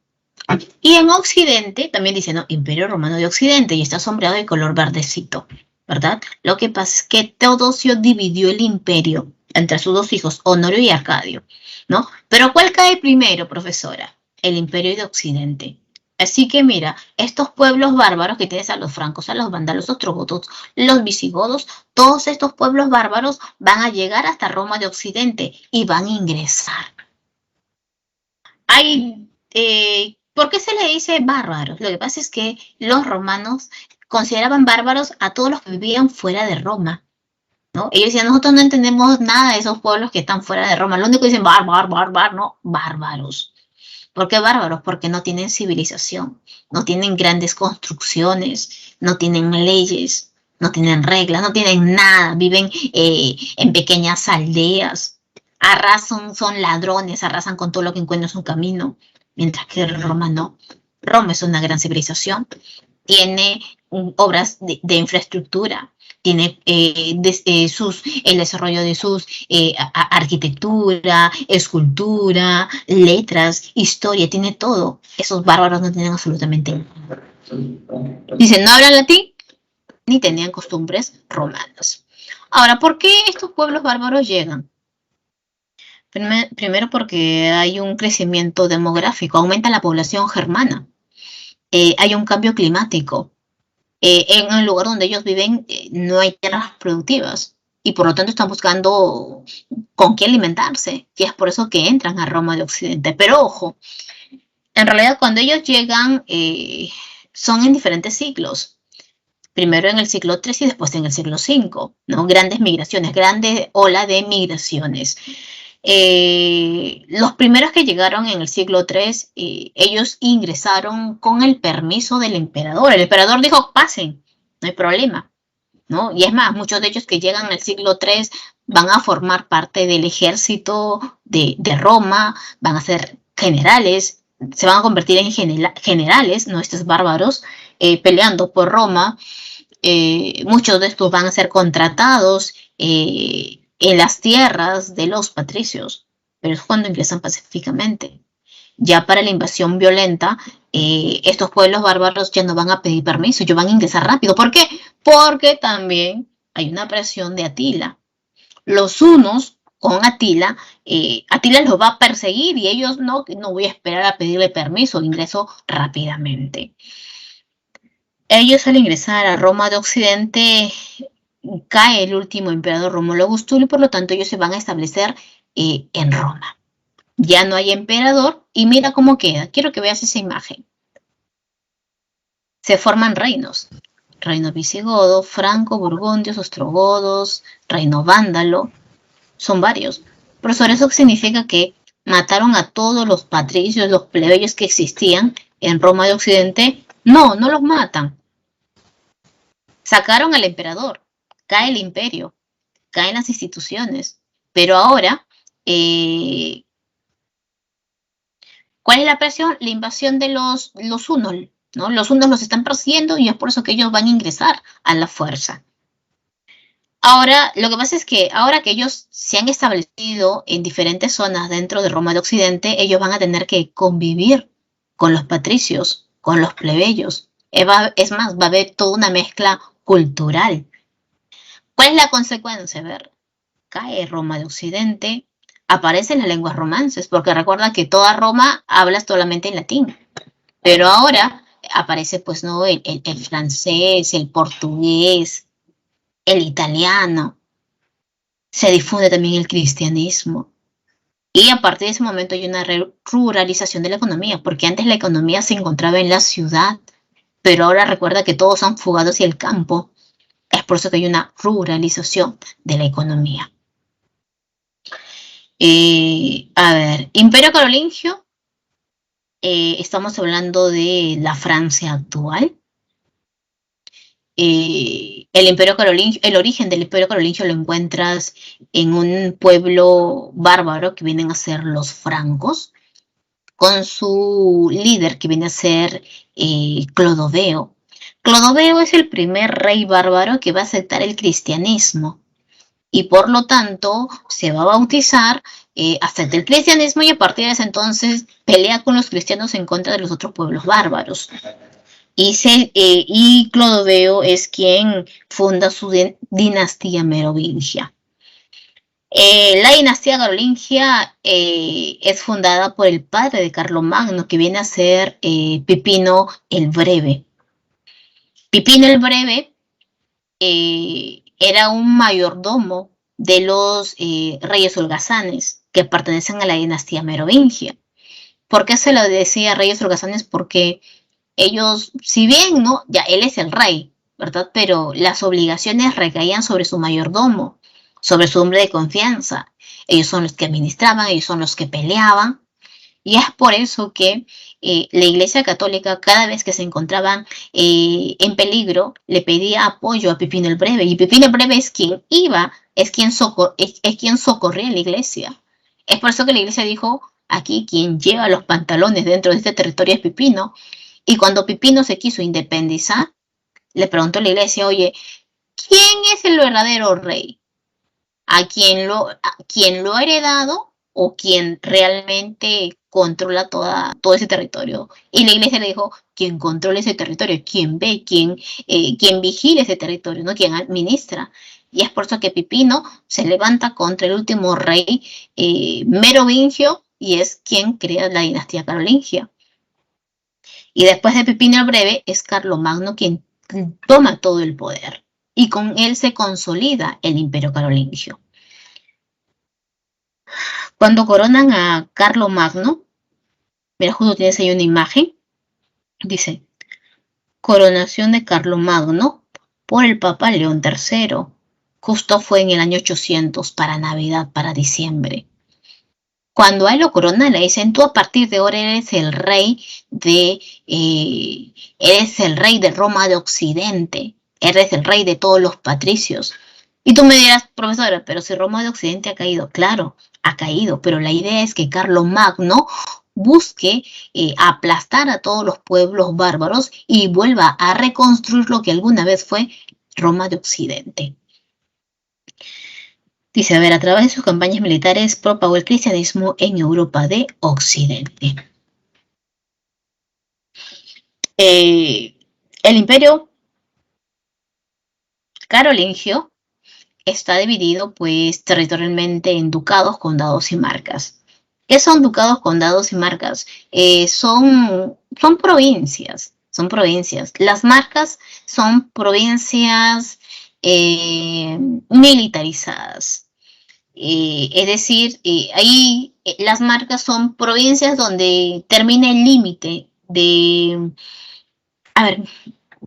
Y en Occidente también dice, no, Imperio Romano de Occidente y está sombreado de color verdecito, ¿verdad? Lo que pasa es que Teodosio dividió el imperio entre sus dos hijos, Honorio y Arcadio, ¿no? Pero ¿cuál cae primero, profesora? El Imperio de Occidente. Así que mira, estos pueblos bárbaros que tienes a los francos, a los vándalos, los ostrogodos, los visigodos, todos estos pueblos bárbaros van a llegar hasta Roma de Occidente y van a ingresar. Hay, ¿por qué se le dice bárbaros? Lo que pasa es que los romanos consideraban bárbaros a todos los que vivían fuera de Roma, ¿no? Ellos decían, nosotros no entendemos nada de esos pueblos que están fuera de Roma. Lo único que dicen, no, bárbaros. ¿Por qué bárbaros? Porque no tienen civilización, no tienen grandes construcciones, no tienen leyes, no tienen reglas, no tienen nada, viven en pequeñas aldeas, arrasan, son ladrones, arrasan con todo lo que encuentran en su camino, mientras que Roma no. Roma es una gran civilización, tiene obras de infraestructura, tiene el desarrollo de sus arquitectura, escultura, letras, historia, tiene todo. Esos bárbaros no tienen absolutamente nada. Dicen, no hablan latín, ni tenían costumbres romanas. Ahora, ¿por qué estos pueblos bárbaros llegan? Primero porque hay un crecimiento demográfico, aumenta la población germana, hay un cambio climático, en el lugar donde ellos viven no hay tierras productivas y por lo tanto están buscando con qué alimentarse y es por eso que entran a Roma de Occidente. Pero ojo, en realidad cuando ellos llegan son en diferentes siglos. Primero en el siglo III y después en el siglo V, ¿no? Grandes migraciones, grande ola de migraciones. Los primeros que llegaron en el siglo III, ellos ingresaron con el permiso del emperador. El emperador dijo, pasen, no hay problema, ¿no? Y es más, muchos de ellos que llegan al siglo III van a formar parte del ejército de Roma, van a ser generales, se van a convertir en generales, ¿no? Estos bárbaros, peleando por Roma. Muchos de estos van a ser contratados en las tierras de los patricios, pero es cuando ingresan pacíficamente. Ya para la invasión violenta, estos pueblos bárbaros ya no van a pedir permiso, ellos van a ingresar rápido. ¿Por qué? Porque también hay una presión de Atila. Los hunos con Atila, Atila los va a perseguir y ellos no voy a esperar a pedirle permiso, ingreso rápidamente. Ellos al ingresar a Roma de Occidente cae el último emperador Rómulo Augustulo y por lo tanto ellos se van a establecer en Roma. Ya no hay emperador y mira cómo queda. Quiero que veas esa imagen. Se forman reinos. Reino visigodo, franco, burgundios, ostrogodos, reino vándalo. Son varios. Profesor, eso significa que mataron a todos los patricios, los plebeyos que existían en Roma de Occidente. No, no los matan. Sacaron al emperador, cae el imperio, caen las instituciones, pero ahora, ¿cuál es la presión? La invasión de los hunos, ¿no? Los hunos los están persiguiendo y es por eso que ellos van a ingresar a la fuerza. Ahora, lo que pasa es que ahora que ellos se han establecido en diferentes zonas dentro de Roma de Occidente, ellos van a tener que convivir con los patricios, con los plebeyos. Es más, va a haber toda una mezcla cultural. ¿Cuál es la consecuencia? A ver, cae Roma de Occidente, aparecen las lenguas romances, porque recuerda que toda Roma habla solamente en latín, pero ahora aparece pues no el francés, el portugués, el italiano, se difunde también el cristianismo. Y a partir de ese momento hay una ruralización de la economía, porque antes la economía se encontraba en la ciudad, pero ahora recuerda que todos han fugado hacia el campo. Es por eso que hay una ruralización de la economía. A ver, Imperio Carolingio, estamos hablando de la Francia actual. El Imperio Carolingio, el origen del Imperio Carolingio lo encuentras en un pueblo bárbaro que vienen a ser los francos, con su líder que viene a ser Clodoveo. Clodoveo es el primer rey bárbaro que va a aceptar el cristianismo. y por lo tanto se va a bautizar, acepta el cristianismo y a partir de ese entonces pelea con los cristianos en contra de los otros pueblos bárbaros. Y Clodoveo es quien funda su dinastía merovingia. La dinastía carolingia es fundada por el padre de Carlomagno, que viene a ser Pipino el Breve. Pipino el Breve era un mayordomo de los reyes holgazanes que pertenecen a la dinastía merovingia. ¿Por qué se lo decía reyes holgazanes? Porque ellos, si bien, ¿no? Ya él es el rey, ¿verdad? Pero las obligaciones recaían sobre su mayordomo, sobre su hombre de confianza. Ellos son los que administraban, ellos son los que peleaban. Y es por eso que la Iglesia Católica, cada vez que se encontraban en peligro, le pedía apoyo a Pipino el Breve. Y Pipino el Breve es quien iba, es quien socorría a la Iglesia. Es por eso que la Iglesia dijo, aquí quien lleva los pantalones dentro de este territorio es Pipino. Y cuando Pipino se quiso independizar, le preguntó a la Iglesia, oye, ¿quién es el verdadero rey? ¿A quién lo ha heredado o quien realmente controla todo ese territorio? Y la Iglesia le dijo, quien controla ese territorio, quien ve, quien vigila ese territorio, ¿no? Quien administra. Y es por eso que Pipino se levanta contra el último rey merovingio y es quien crea la dinastía carolingia. Y después de Pipino el Breve es Carlomagno quien toma todo el poder. Y con él se consolida el imperio carolingio. Cuando coronan a Carlomagno, mira, justo tienes ahí una imagen, dice, coronación de Carlomagno por el Papa León III. Justo fue en el año 800, para Navidad, para diciembre. Cuando a él lo coronan, le dicen, tú a partir de ahora eres el rey de Roma de Occidente, eres el rey de todos los patricios. Y tú me dirás, profesora, pero si Roma de Occidente ha caído, claro, ha caído, pero la idea es que Carlomagno busque aplastar a todos los pueblos bárbaros y vuelva a reconstruir lo que alguna vez fue Roma de Occidente. Dice, a ver, a través de sus campañas militares propagó el cristianismo en Europa de Occidente. El imperio carolingio está dividido pues territorialmente en ducados, condados y marcas. ¿Qué son ducados, condados y marcas? Son provincias, son provincias. Las marcas son provincias militarizadas. Es decir, ahí las marcas son provincias donde termina el límite de... A ver,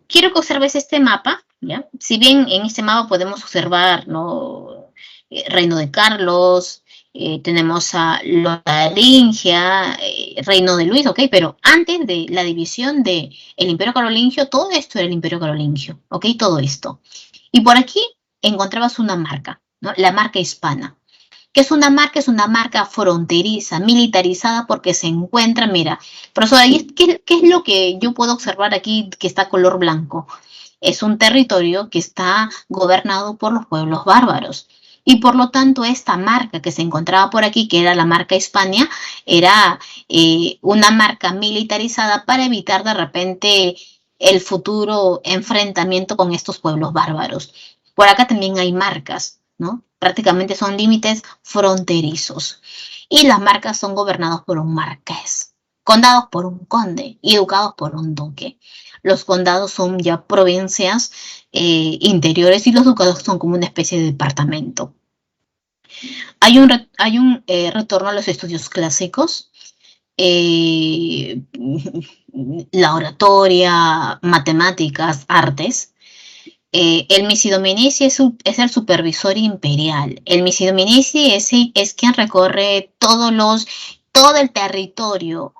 quiero que observes este mapa, ¿ya? Si bien en este mapa podemos observar, ¿no? Reino de Carlos, tenemos a Lotaringia, Reino de Luis, ¿ok? Pero antes de la división del Imperio Carolingio, todo esto era el Imperio Carolingio, ¿ok? Todo esto. Y por aquí encontrabas una marca, ¿no? La marca hispana. ¿Qué es una marca? Es una marca fronteriza, militarizada, porque se encuentra, mira, profesora, ¿qué es lo que yo puedo observar aquí que está color blanco? Es un territorio que está gobernado por los pueblos bárbaros. Y por lo tanto, esta marca que se encontraba por aquí, que era la marca Hispania, era una marca militarizada para evitar de repente el futuro enfrentamiento con estos pueblos bárbaros. Por acá también hay marcas, ¿no? Prácticamente son límites fronterizos. Y las marcas son gobernados por un marqués, condados por un conde y educados por un duque. Los condados son ya provincias interiores y los ducados son como una especie de departamento. Hay un retorno a los estudios clásicos, la oratoria, matemáticas, artes. El Misidominici es el supervisor imperial. El Misidominici es quien recorre todo el territorio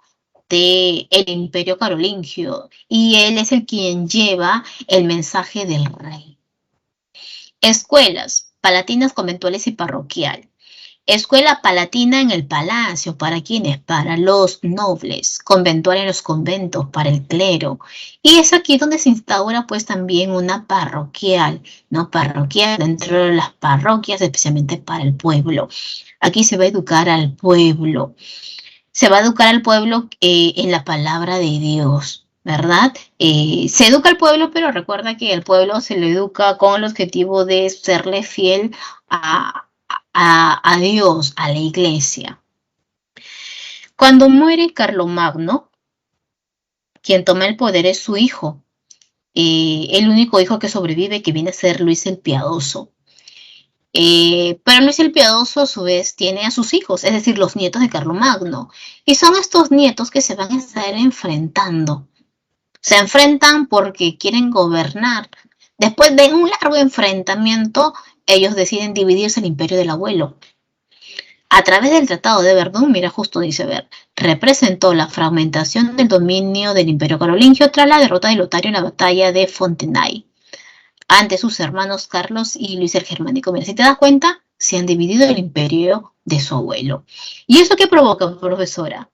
del Imperio Carolingio y él es el quien lleva el mensaje del rey. Escuelas, palatinas, conventuales y parroquial. Escuela palatina en el palacio, ¿para quiénes? Para los nobles, conventual en los conventos, para el clero. Y es aquí donde se instaura pues también una parroquial, ¿no? Parroquial dentro de las parroquias, especialmente para el pueblo. Aquí se va a educar al pueblo. Se va a educar al pueblo en la palabra de Dios, ¿verdad? Se educa al pueblo, pero recuerda que al pueblo se le educa con el objetivo de serle fiel a Dios, a la iglesia. Cuando muere Carlomagno, quien toma el poder es su hijo, el único hijo que sobrevive, que viene a ser Luis el Piadoso. Pero Luis el Piadoso a su vez tiene a sus hijos, es decir, los nietos de Carlomagno. Y son estos nietos que se van a estar enfrentando. Se enfrentan porque quieren gobernar. Después de un largo enfrentamiento, ellos deciden dividirse el imperio del abuelo. A través del Tratado de Verdún, mira, justo dice ver, representó la fragmentación del dominio del imperio carolingio tras la derrota de Lotario en la batalla de Fontenay ante sus hermanos Carlos y Luis el Germánico. Mira, si te das cuenta, se han dividido el imperio de su abuelo. ¿Y eso qué provoca, profesora?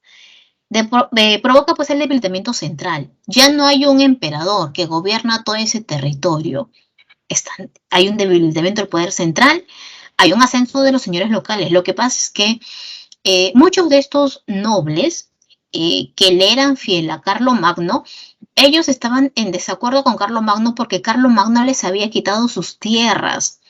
Provoca pues el debilitamiento central. Ya no hay un emperador que gobierna todo ese territorio. Hay un debilitamiento del poder central, hay un ascenso de los señores locales. Lo que pasa es que muchos de estos nobles que le eran fiel a Carlomagno, ellos estaban en desacuerdo con Carlomagno porque Carlomagno les había quitado sus tierras.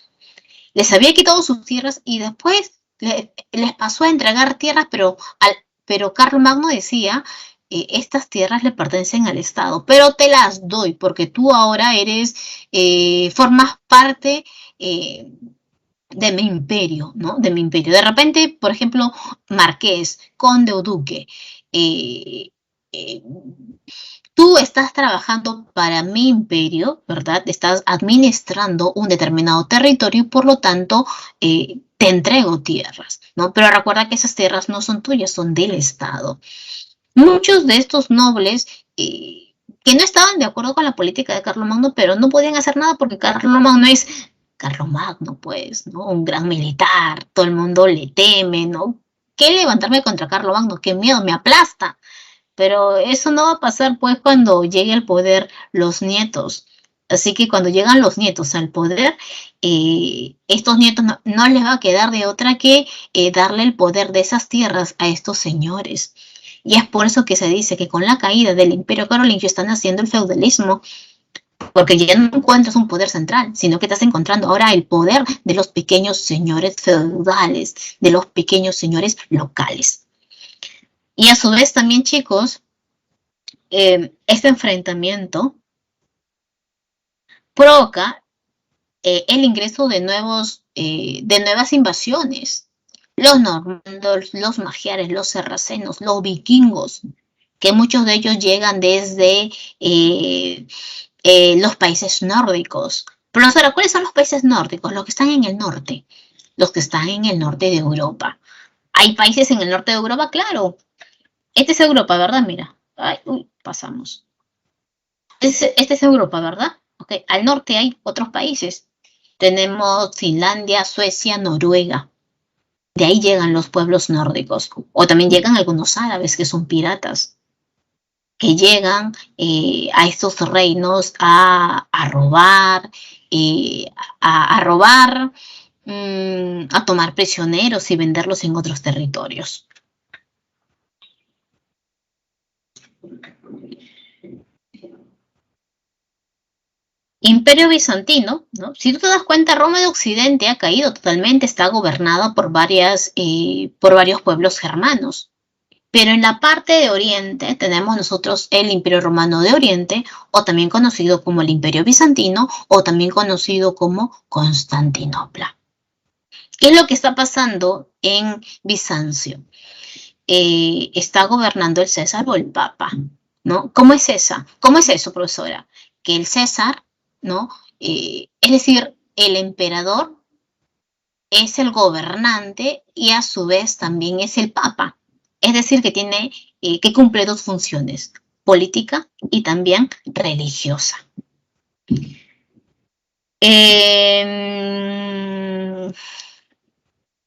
Les había quitado sus tierras y después les pasó a entregar tierras, pero Carlomagno decía, estas tierras le pertenecen al Estado, pero te las doy porque tú ahora formas parte de mi imperio, ¿no? De mi imperio. De repente, por ejemplo, marqués, conde o duque, eh, eh, tú estás trabajando para mi imperio, ¿verdad? Estás administrando un determinado territorio y por lo tanto te entrego tierras, ¿no? Pero recuerda que esas tierras no son tuyas, son del Estado. Muchos de estos nobles que no estaban de acuerdo con la política de Carlomagno, pero no podían hacer nada porque Carlomagno es Carlomagno, pues, ¿no? Un gran militar, todo el mundo le teme, ¿no? ¿Qué levantarme contra Carlomagno? ¡Qué miedo! Me aplasta. Pero eso no va a pasar pues cuando llegue al poder los nietos. Así que cuando llegan los nietos al poder, estos nietos no les va a quedar de otra que darle el poder de esas tierras a estos señores. Y es por eso que se dice que con la caída del imperio carolingio están haciendo el feudalismo, porque ya no encuentras un poder central, sino que estás encontrando ahora el poder de los pequeños señores feudales, de los pequeños señores locales. Y a su vez también, chicos, este enfrentamiento provoca el ingreso de nuevas invasiones. Los normandos, los magiares, los sarracenos, los vikingos, que muchos de ellos llegan desde los países nórdicos. Profesora, ¿cuáles son los países nórdicos? Los que están en el norte, los que están en el norte de Europa. ¿Hay países en el norte de Europa? Claro. Este es Europa, ¿verdad? Mira. Ay, uy, pasamos. Este es Europa, ¿verdad? Okay. Al norte hay otros países. Tenemos Finlandia, Suecia, Noruega. De ahí llegan los pueblos nórdicos. O también llegan algunos árabes que son piratas, que llegan a estos reinos a robar, robar, a tomar prisioneros y venderlos en otros territorios. Imperio bizantino, ¿no? Si tú te das cuenta, Roma de Occidente ha caído totalmente, está gobernada por varios pueblos germanos. Pero en la parte de Oriente tenemos nosotros el Imperio Romano de Oriente, o también conocido como el Imperio Bizantino, o también conocido como Constantinopla. ¿Qué es lo que está pasando en Bizancio? Está gobernando el César o el Papa, ¿no? ¿Cómo es esa? ¿Cómo es eso, profesora? Que el César, ¿no? Es decir, el emperador es el gobernante y a su vez también es el Papa. Es decir, que cumple dos funciones, política y también religiosa.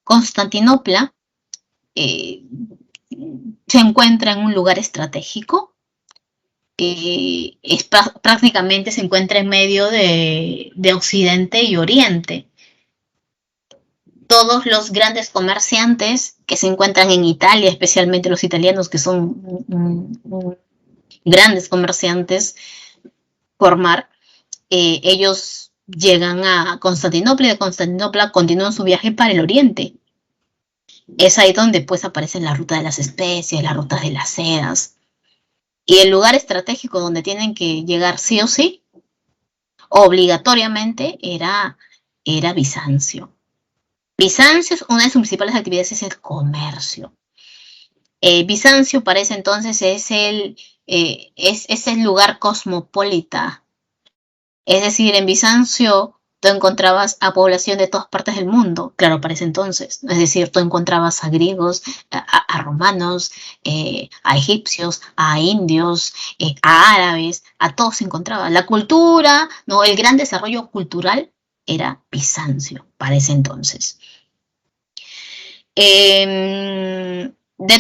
Constantinopla se encuentra en un lugar estratégico, prácticamente se encuentra en medio de Occidente y Oriente. Todos los grandes comerciantes que se encuentran en Italia, especialmente los italianos, que son grandes comerciantes por mar, ellos llegan a Constantinopla y de Constantinopla continúan su viaje para el Oriente. Es ahí donde pues aparece la ruta de las especies, la ruta de las sedas. Y el lugar estratégico donde tienen que llegar sí o sí, obligatoriamente, era Bizancio. Bizancio, una de sus principales actividades es el comercio. Bizancio para ese entonces es el lugar cosmopolita. Es decir, en Bizancio tú encontrabas a población de todas partes del mundo, claro, para ese entonces. Es decir, tú encontrabas a griegos, a romanos, a egipcios, a indios, a árabes, a todos se encontraba. La cultura, ¿no? El gran desarrollo cultural era Bizancio para ese entonces. De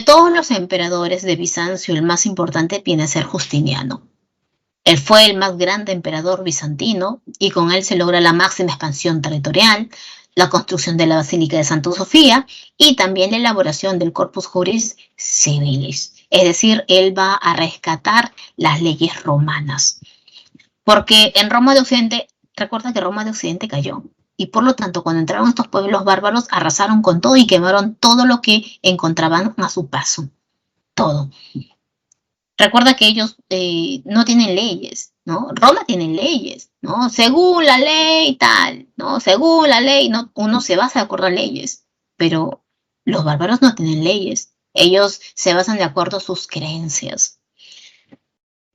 todos los emperadores de Bizancio, el más importante viene a ser Justiniano. Él fue el más grande emperador bizantino y con él se logra la máxima expansión territorial, la construcción de la Basílica de Santa Sofía y también la elaboración del Corpus Juris Civilis. Es decir, él va a rescatar las leyes romanas. Porque en Roma de Occidente, recuerda que Roma de Occidente cayó. Y por lo tanto, cuando entraron estos pueblos bárbaros, arrasaron con todo y quemaron todo lo que encontraban a su paso. Todo. Recuerda que ellos no tienen leyes, ¿no? Roma tiene leyes, ¿no? Según la ley tal, ¿no? Según la ley, ¿no? Uno se basa de acuerdo a leyes, pero los bárbaros no tienen leyes. Ellos se basan de acuerdo a sus creencias.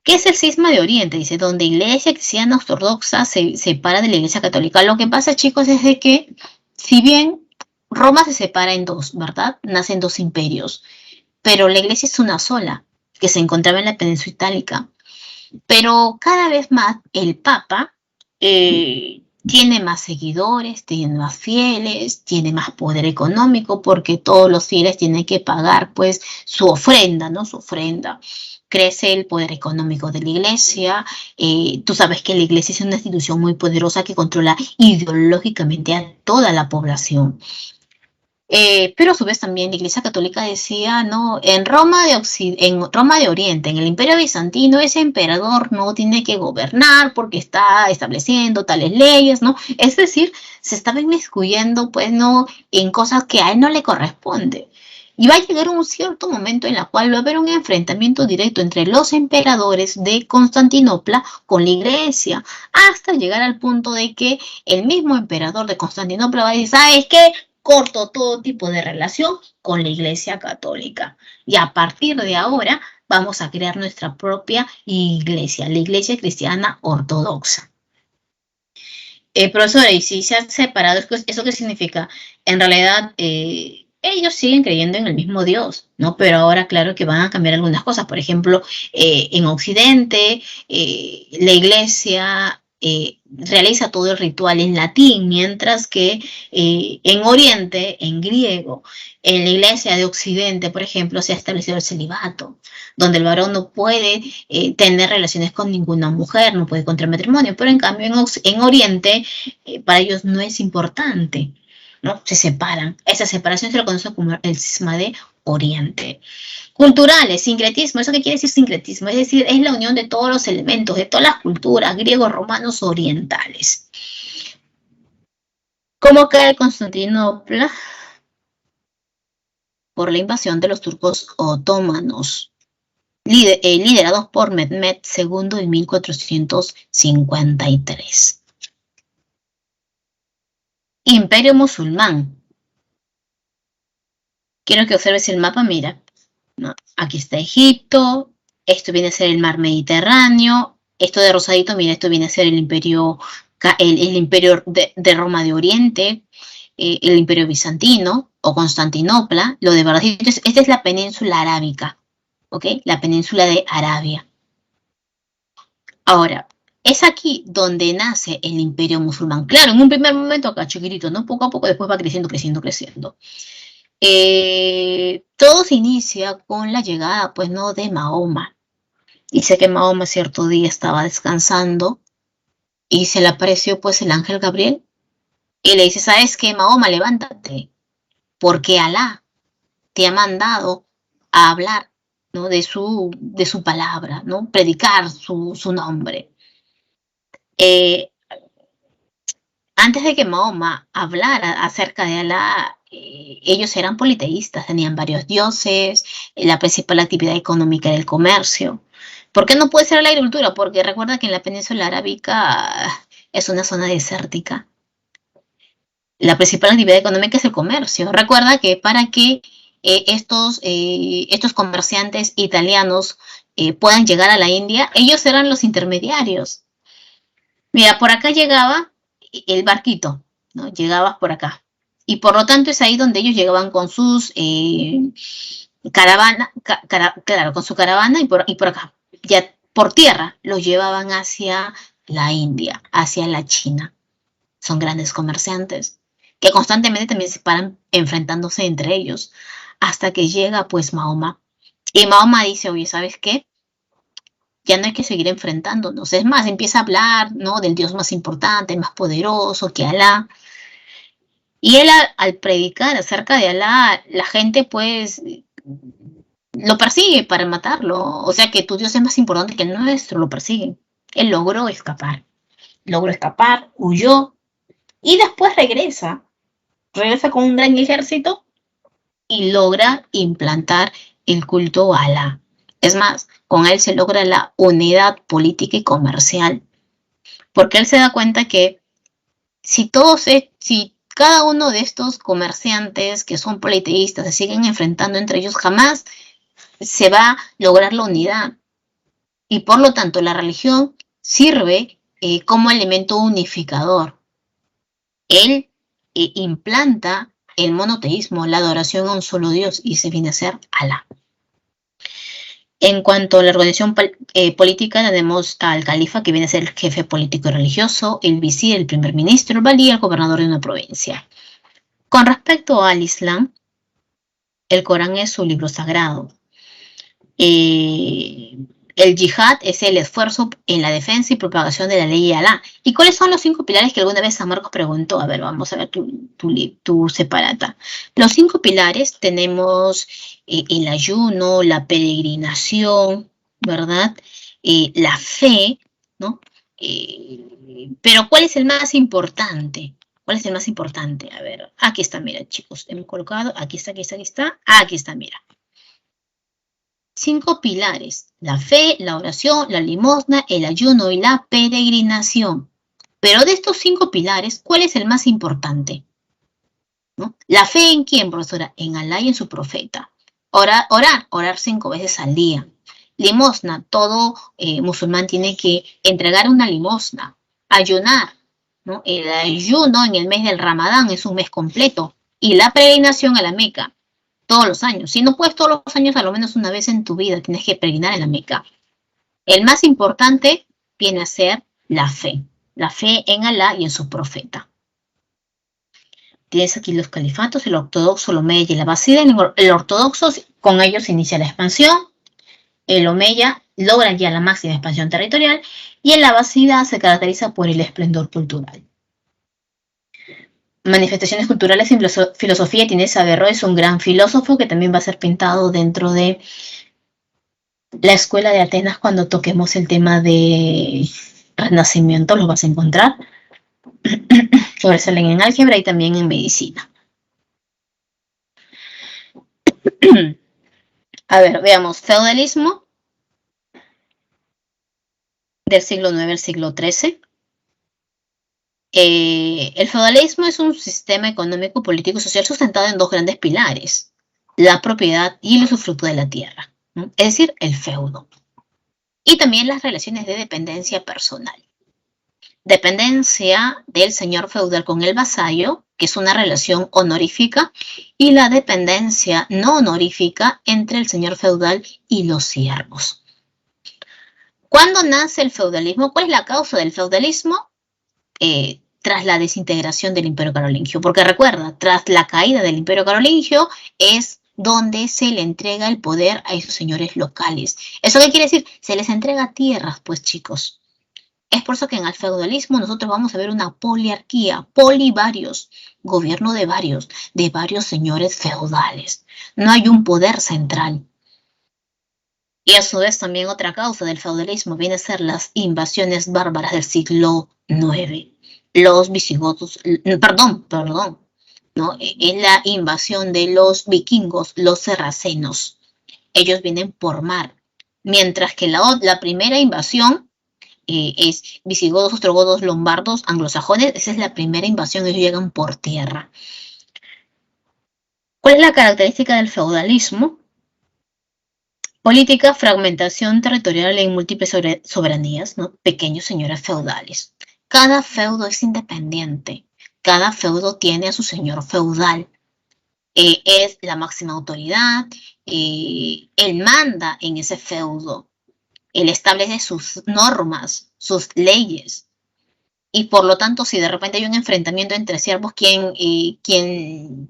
¿Qué es el cisma de Oriente? Dice, donde iglesia cristiana ortodoxa se separa de la iglesia católica. Lo que pasa, chicos, es de que, si bien Roma se separa en dos, ¿verdad? Nacen dos imperios, pero la iglesia es una sola, que se encontraba en la península itálica. Pero cada vez más el Papa tiene más seguidores, tiene más fieles, tiene más poder económico, porque todos los fieles tienen que pagar pues su ofrenda, ¿no? Su ofrenda. Crece el poder económico de la iglesia. Tú sabes que la iglesia es una institución muy poderosa que controla ideológicamente a toda la población. Pero a su vez también la Iglesia Católica decía, no, en Roma de Oriente, en el Imperio Bizantino, ese emperador no tiene que gobernar porque está estableciendo tales leyes, ¿no? Es decir, se estaba inmiscuyendo, pues, no, en cosas que a él no le corresponde. Y va a llegar un cierto momento en el cual va a haber un enfrentamiento directo entre los emperadores de Constantinopla con la iglesia, hasta llegar al punto de que el mismo emperador de Constantinopla va a decir, ¿sabes qué? Corto todo tipo de relación con la Iglesia Católica. Y a partir de ahora vamos a crear nuestra propia iglesia, la Iglesia Cristiana Ortodoxa. Profesora, ¿y si se han separado, eso qué significa? En realidad, ellos siguen creyendo en el mismo Dios, ¿no? Pero ahora, claro que van a cambiar algunas cosas. Por ejemplo, en Occidente, la Iglesia realiza todo el ritual en latín, mientras que en Oriente, en griego, en la iglesia de Occidente, por ejemplo, se ha establecido el celibato, donde el varón no puede tener relaciones con ninguna mujer, no puede contraer matrimonio, pero en cambio en Oriente para ellos no es importante, ¿no? Se separan. Esa separación se lo conoce como el cisma de Oriente. Culturales, sincretismo. ¿Eso qué quiere decir sincretismo? Es decir, es la unión de todos los elementos, de todas las culturas, griegos, romanos, orientales. ¿Cómo cae Constantinopla? Por la invasión de los turcos otomanos, liderados por Mehmed II en 1453. Imperio musulmán. Quiero que observes el mapa, mira. ¿No? Aquí está Egipto, esto viene a ser el mar Mediterráneo, esto de rosadito, mira, esto viene a ser el imperio de Roma de Oriente, el imperio bizantino o Constantinopla, lo de verdadito, esta es la península arábica, ¿ok? La península de Arabia. Ahora, Es aquí donde nace el imperio musulmán. Claro, en un primer momento acá chiquitito, ¿no? Poco a poco después va creciendo, creciendo, creciendo. Todo se inicia con la llegada, pues, ¿no? De Mahoma. Dice que Mahoma cierto día estaba descansando y se le apareció, pues, el ángel Gabriel y le dice, ¿sabes qué, Mahoma? Levántate, porque Alá te ha mandado a hablar, ¿no? De su palabra, ¿no? Predicar su nombre. Eh, Antes de que Mahoma hablara acerca de Alá, ellos eran politeístas, tenían varios dioses, la principal actividad económica era el comercio. ¿Por qué no puede ser la agricultura? Porque recuerda que en la península arábica es una zona desértica. La principal actividad económica es el comercio. Recuerda que para que estos comerciantes italianos puedan llegar a la India, ellos eran los intermediarios. Mira, por acá llegaba el barquito, ¿no? Llegabas por acá. Y por lo tanto es ahí donde ellos llegaban con sus caravanas, claro, con su caravana y por acá. Ya por tierra los llevaban hacia la India, hacia la China. Son grandes comerciantes que constantemente también se paran enfrentándose entre ellos hasta que llega pues Mahoma. Y Mahoma dice, oye, ¿sabes qué? Ya no hay que seguir enfrentándonos. Es más, empieza a hablar, ¿no? Del Dios más importante, más poderoso que Alá. Y él al predicar acerca de Alá, la gente pues lo persigue para matarlo. O sea que tu Dios es más importante que el nuestro, lo persiguen. Él logró escapar, huyó y después regresa con un gran ejército y logra implantar el culto a Alá. Es más, con él se logra la unidad política y comercial, porque él se da cuenta que si cada uno de estos comerciantes que son politeístas se siguen enfrentando entre ellos, jamás se va a lograr la unidad. Y por lo tanto, la religión sirve como elemento unificador. Él implanta el monoteísmo, la adoración a un solo Dios, y se viene a ser Alá. En cuanto a la organización política, tenemos al califa, que viene a ser el jefe político y religioso, el visir, el primer ministro, el valí, el gobernador de una provincia. Con respecto al Islam, el Corán es su libro sagrado. El yihad es el esfuerzo en la defensa y propagación de la ley de Alá. ¿Y cuáles son los 5 pilares que alguna vez San Marcos preguntó? A ver, vamos a ver tu separata. Los 5 pilares tenemos el ayuno, la peregrinación, ¿verdad? La fe, ¿no? Pero ¿cuál es el más importante? ¿Cuál es el más importante? A ver, aquí está, mira, chicos, hemos colocado, aquí está, mira. 5 pilares: la fe, la oración, la limosna, el ayuno y la peregrinación. Pero de estos 5 pilares, ¿cuál es el más importante? ¿No? ¿La fe en quién, profesora? En Alá y en su profeta. Orar 5 veces al día. Limosna, todo musulmán tiene que entregar una limosna. Ayunar, ¿no? El ayuno en el mes del Ramadán es un mes completo. Y la peregrinación a la Meca, todos los años. Si no puedes todos los años, a lo menos una vez en tu vida tienes que peregrinar en la Meca. El más importante viene a ser la fe en Alá y en su profeta. Tienes aquí los califatos, el ortodoxo, el omeya y el abasida. El ortodoxo, con ellos inicia la expansión. El omeya logra ya la máxima expansión territorial y el abasida se caracteriza por el esplendor cultural. Manifestaciones culturales en filosofía, Tines Averroes es un gran filósofo que también va a ser pintado dentro de la escuela de Atenas cuando toquemos el tema de renacimiento, lo vas a encontrar. Sobresalen en álgebra y también en medicina. A ver, veamos, feudalismo del siglo IX al siglo XIII. El feudalismo es un sistema económico, político y social sustentado en 2 grandes pilares: la propiedad y el usufructo de la tierra, ¿no? Es decir, el feudo. Y también las relaciones de dependencia personal. Dependencia del señor feudal con el vasallo, que es una relación honorífica, y la dependencia no honorífica entre el señor feudal y los siervos. ¿Cuándo nace el feudalismo? ¿Cuál es la causa del feudalismo? Tras la desintegración del Imperio Carolingio. Porque recuerda, tras la caída del Imperio Carolingio es donde se le entrega el poder a esos señores locales. ¿Eso qué quiere decir? Se les entrega tierras, pues chicos. Es por eso que en el feudalismo nosotros vamos a ver una poliarquía, polivarios, gobierno de varios señores feudales. No hay un poder central. Y a su vez también otra causa del feudalismo viene a ser las invasiones bárbaras del siglo IX. Los visigodos, perdón, ¿no? Es la invasión de los vikingos, los sarracenos. Ellos vienen por mar. Mientras que la primera invasión es visigodos, ostrogodos, lombardos, anglosajones. Esa es la primera invasión, ellos llegan por tierra. ¿Cuál es la característica del feudalismo? Política, fragmentación territorial en múltiples soberanías, ¿no? Pequeños señores feudales. Cada feudo es independiente. Cada feudo tiene a su señor feudal. Es la máxima autoridad. Él manda en ese feudo. Él establece sus normas, sus leyes. Y por lo tanto, si de repente hay un enfrentamiento entre siervos, quien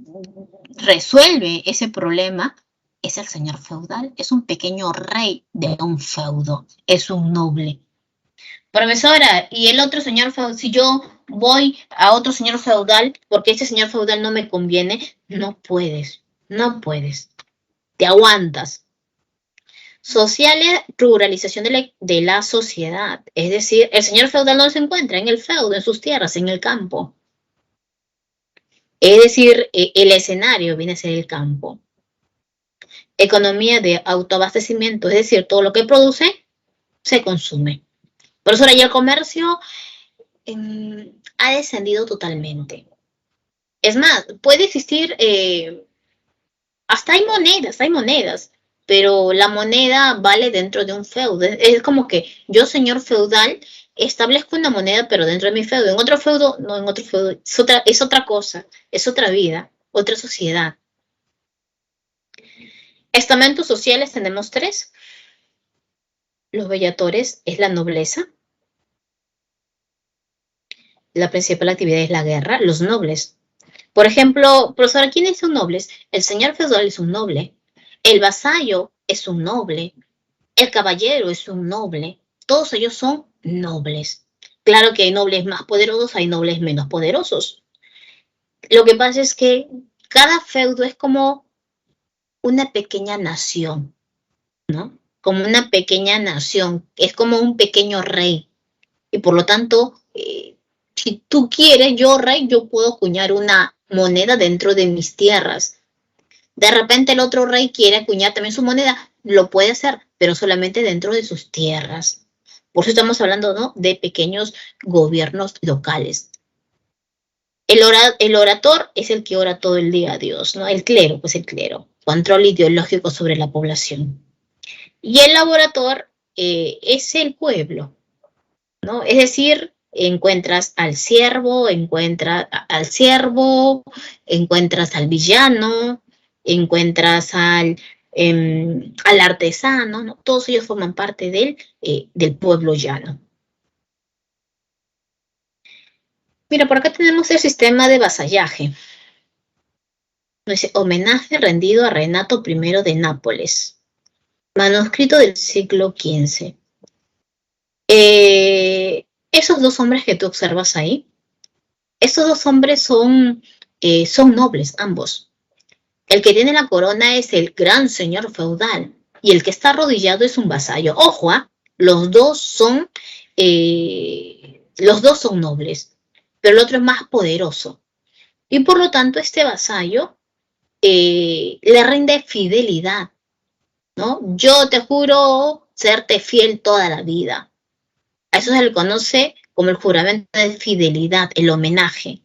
resuelve ese problema es el señor feudal, es un pequeño rey de un feudo, es un noble. Profesora, y el otro señor feudal, si yo voy a otro señor feudal porque ese señor feudal no me conviene, no puedes, te aguantas. Social ruralización de la sociedad, es decir, el señor feudal no se encuentra en el feudo, en sus tierras, en el campo. Es decir, el escenario viene a ser el campo. Economía de autoabastecimiento, es decir, todo lo que produce se consume. Por eso ahora ya el comercio ha descendido totalmente. Es más, puede existir, hasta hay monedas, pero la moneda vale dentro de un feudo. Es como que yo, señor feudal, establezco una moneda, pero dentro de mi feudo. En otro feudo, no, en otro feudo, es otra cosa, es otra vida, otra sociedad. Estamentos sociales tenemos 3. Los vellatores es la nobleza. La principal actividad es la guerra. Los nobles. Por ejemplo, profesora, ¿quiénes son nobles? El señor feudal es un noble. El vasallo es un noble. El caballero es un noble. Todos ellos son nobles. Claro que hay nobles más poderosos, hay nobles menos poderosos. Lo que pasa es que cada feudo es como una pequeña nación, ¿no? Como una pequeña nación, es como un pequeño rey. Y por lo tanto, si tú quieres, yo rey, yo puedo acuñar una moneda dentro de mis tierras. De repente el otro rey quiere acuñar también su moneda, lo puede hacer, pero solamente dentro de sus tierras. Por eso estamos hablando, ¿no?, de pequeños gobiernos locales. El orator es el que ora todo el día a Dios, ¿no? El clero, pues el clero, control ideológico sobre la población. Y el laborator es el pueblo, ¿no? Es decir, encuentras al siervo, encuentras al villano, encuentras al artesano, ¿no? Todos ellos forman parte del pueblo llano. Mira, por acá tenemos el sistema de vasallaje. Dice, homenaje rendido a Renato I de Nápoles. Manuscrito del siglo XV. Esos 2 hombres que tú observas ahí, esos 2 hombres son nobles, ambos. El que tiene la corona es el gran señor feudal y el que está arrodillado es un vasallo. Ojo, los dos son nobles, pero el otro es más poderoso. Y por lo tanto, este vasallo le rinde fidelidad, ¿no? Yo te juro serte fiel toda la vida. A eso se le conoce como el juramento de fidelidad, el homenaje.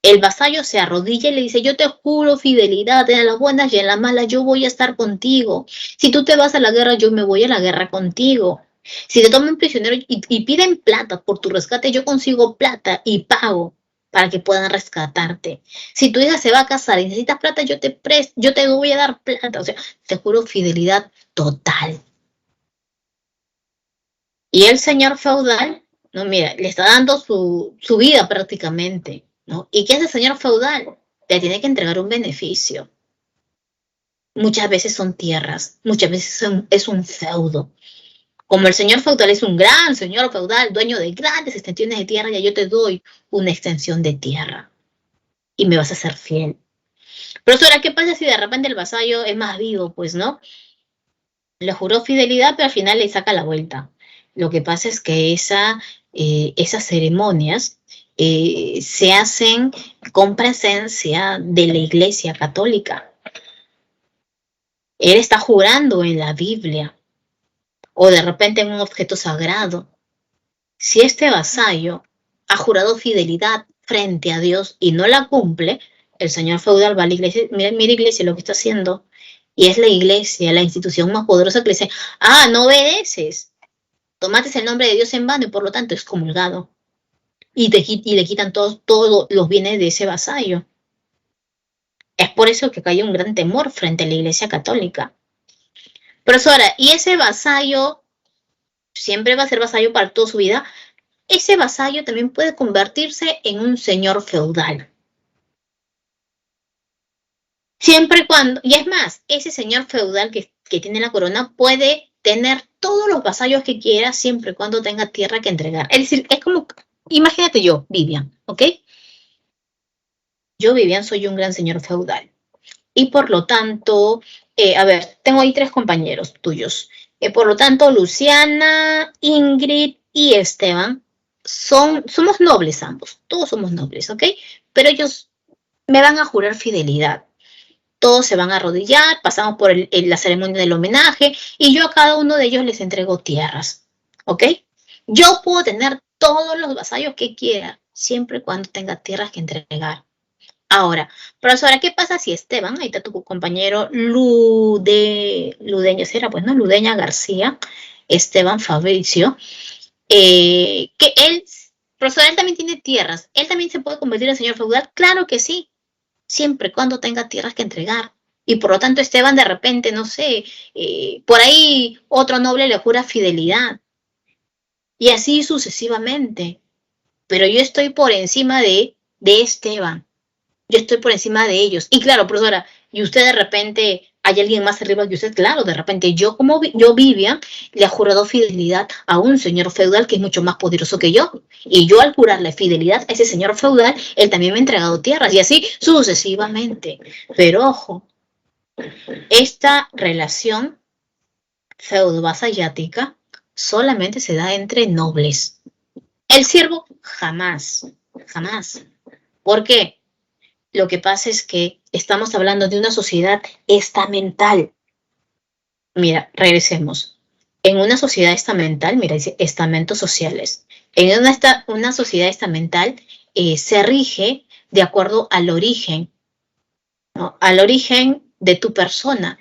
El vasallo se arrodilla y le dice, yo te juro fidelidad, en las buenas y en las malas yo voy a estar contigo. Si tú te vas a la guerra, yo me voy a la guerra contigo. Si te toman prisionero y piden plata por tu rescate, yo consigo plata y pago para que puedan rescatarte. Si tu hija se va a casar y necesitas plata, yo te voy a dar plata. O sea, te juro fidelidad total. Y el señor feudal, no, mira, le está dando su vida prácticamente, ¿no? ¿Y qué hace el señor feudal? Le tiene que entregar un beneficio. Muchas veces son tierras, muchas veces es un feudo. Como el señor feudal es un gran señor feudal, dueño de grandes extensiones de tierra, ya yo te doy una extensión de tierra y me vas a ser fiel. Pero ahora, ¿qué pasa si de repente el vasallo es más vivo? Pues no, le juró fidelidad, pero al final le saca la vuelta. Lo que pasa es que esas ceremonias se hacen con presencia de la Iglesia Católica. Él está jurando en la Biblia o de repente en un objeto sagrado. Si este vasallo ha jurado fidelidad frente a Dios y no la cumple, el señor feudal va a la iglesia, mira iglesia lo que está haciendo, y es la iglesia, la institución más poderosa que le dice, no obedeces, tomaste el nombre de Dios en vano y por lo tanto es comulgado. Y le quitan todos los bienes de ese vasallo. Es por eso que hay un gran temor frente a la iglesia católica. Pero ahora, ¿y ese vasallo siempre va a ser vasallo para toda su vida? Ese vasallo también puede convertirse en un señor feudal. Siempre y cuando, y es más, ese señor feudal que tiene la corona puede tener todos los vasallos que quiera siempre y cuando tenga tierra que entregar. Es decir, es como, imagínate yo, Vivian, ¿ok? Yo, Vivian, soy un gran señor feudal. Y por lo tanto, a ver, tengo ahí 3 compañeros tuyos. Por lo tanto, Luciana, Ingrid y Esteban somos nobles ambos, todos somos nobles, ¿ok? Pero ellos me van a jurar fidelidad. Todos se van a arrodillar, pasamos por la ceremonia del homenaje y yo a cada uno de ellos les entrego tierras, ¿ok? Yo puedo tener todos los vasallos que quiera, siempre y cuando tenga tierras que entregar. Ahora, profesora, ¿qué pasa si Esteban, ahí está tu compañero Ludeña, ¿será? Pues no, Ludeña García, Esteban Fabricio, que él, profesora, él también tiene tierras, él también se puede convertir en señor feudal, claro que sí, siempre y cuando tenga tierras que entregar. Y por lo tanto Esteban de repente, no sé, por ahí otro noble le jura fidelidad. Y así sucesivamente. Pero yo estoy por encima de Esteban. Yo estoy por encima de ellos. Y claro, profesora, y usted de repente, hay alguien más arriba que usted, claro, de repente yo Vivian, le ha jurado fidelidad a un señor feudal que es mucho más poderoso que yo. Y yo al jurarle fidelidad a ese señor feudal, él también me ha entregado tierras y así sucesivamente. Pero ojo, esta relación feudo-vasallática solamente se da entre nobles. El siervo jamás, jamás. ¿Por qué? Lo que pasa es que estamos hablando de una sociedad estamental. Mira, regresemos. En una sociedad estamental, mira, dice estamentos sociales. En una sociedad estamental se rige de acuerdo al origen, ¿no? Al origen de tu persona.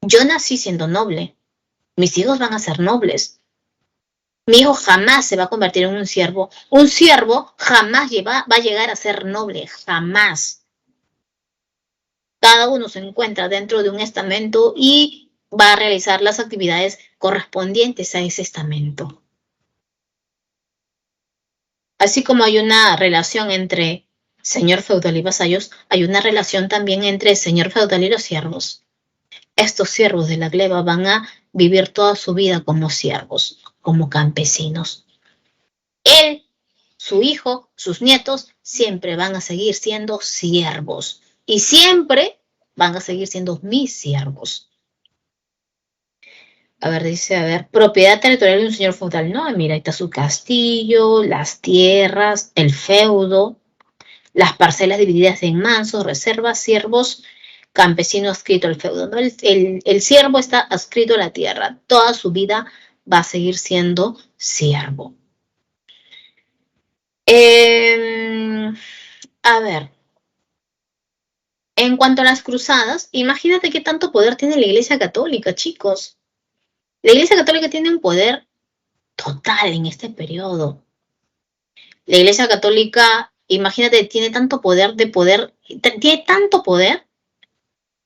Yo nací siendo noble. Mis hijos van a ser nobles. Mi hijo jamás se va a convertir en un siervo. Un siervo jamás va a llegar a ser noble, jamás. Cada uno se encuentra dentro de un estamento y va a realizar las actividades correspondientes a ese estamento. Así como hay una relación entre señor feudal y vasallos, hay una relación también entre señor feudal y los siervos. Estos siervos de la gleba van a vivir toda su vida como siervos, como campesinos. Él, su hijo, sus nietos, siempre van a seguir siendo siervos. Y siempre van a seguir siendo mis siervos. A ver, dice, propiedad territorial de un señor feudal. No, mira, ahí está su castillo, las tierras, el feudo, las parcelas divididas en mansos, reservas, siervos, campesino adscrito al feudo, ¿no? El siervo está adscrito a la tierra. Toda su vida va a seguir siendo siervo. A ver. En cuanto a las cruzadas, imagínate qué tanto poder tiene la Iglesia Católica, chicos. La Iglesia Católica tiene un poder total en este periodo. La Iglesia Católica, imagínate, tiene tanto poder tiene tanto poder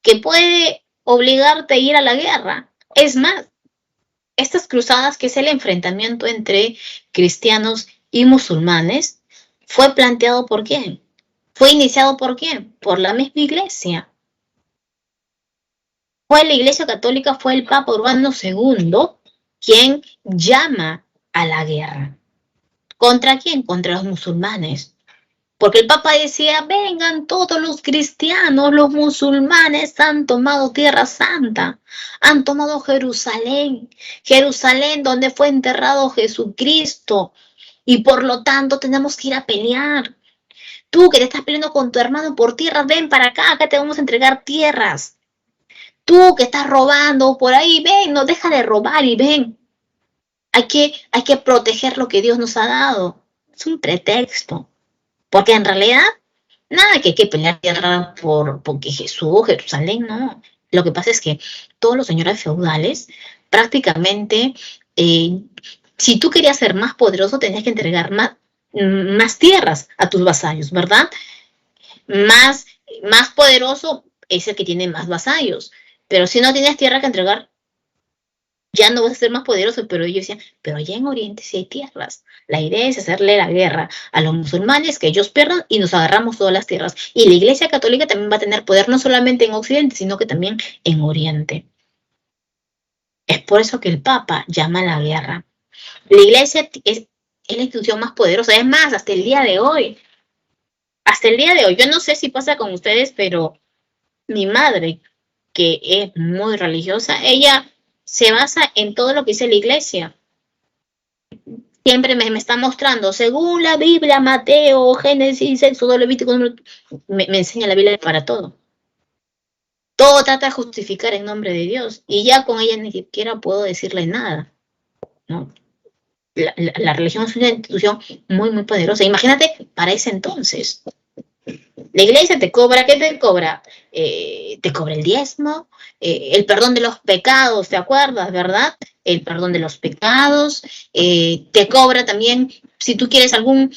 que puede obligarte a ir a la guerra. Es más, estas cruzadas, que es el enfrentamiento entre cristianos y musulmanes, fue planteado ¿por quién? ¿Fue iniciado por quién? Por la misma iglesia. Fue la Iglesia Católica, fue el Papa Urbano II quien llama a la guerra. ¿Contra quién? Contra los musulmanes. Porque el Papa decía, vengan todos los cristianos, los musulmanes han tomado Tierra Santa, han tomado Jerusalén, Jerusalén donde fue enterrado Jesucristo, y por lo tanto tenemos que ir a pelear. Tú que te estás peleando con tu hermano por tierras, ven para acá, acá te vamos a entregar tierras. Tú que estás robando por ahí, ven, no deja de robar y ven. Hay que proteger lo que Dios nos ha dado. Es un pretexto. Porque en realidad, nada que hay que pelear tierra porque Jesús, Jerusalén, no. Lo que pasa es que todos los señores feudales, prácticamente, si tú querías ser más poderoso, tenías que entregar más tierras a tus vasallos, ¿verdad? Más poderoso es el que tiene más vasallos. Pero si no tienes tierra que entregar, ya no vas a ser más poderoso. Pero ellos decían, pero allá en Oriente sí hay tierras. La idea es hacerle la guerra a los musulmanes, que ellos pierdan y nos agarramos todas las tierras. Y la Iglesia Católica también va a tener poder no solamente en Occidente, sino que también en Oriente. Es por eso que el Papa llama a la guerra. La Iglesia es la institución más poderosa. Es más, hasta el día de hoy, yo no sé si pasa con ustedes, pero mi madre, que es muy religiosa, ella se basa en todo lo que dice la iglesia. Siempre me está mostrando, según la Biblia, Mateo, Génesis, Éxodo, Levítico, me enseña la Biblia para todo. Todo trata de justificar en nombre de Dios. Y ya con ella ni siquiera puedo decirle nada, ¿no? La religión es una institución muy, muy poderosa. Imagínate para ese entonces. La iglesia te cobra, ¿qué te cobra? Te cobra el diezmo, el perdón de los pecados, ¿te acuerdas, verdad? El perdón de los pecados, te cobra también, si tú quieres algún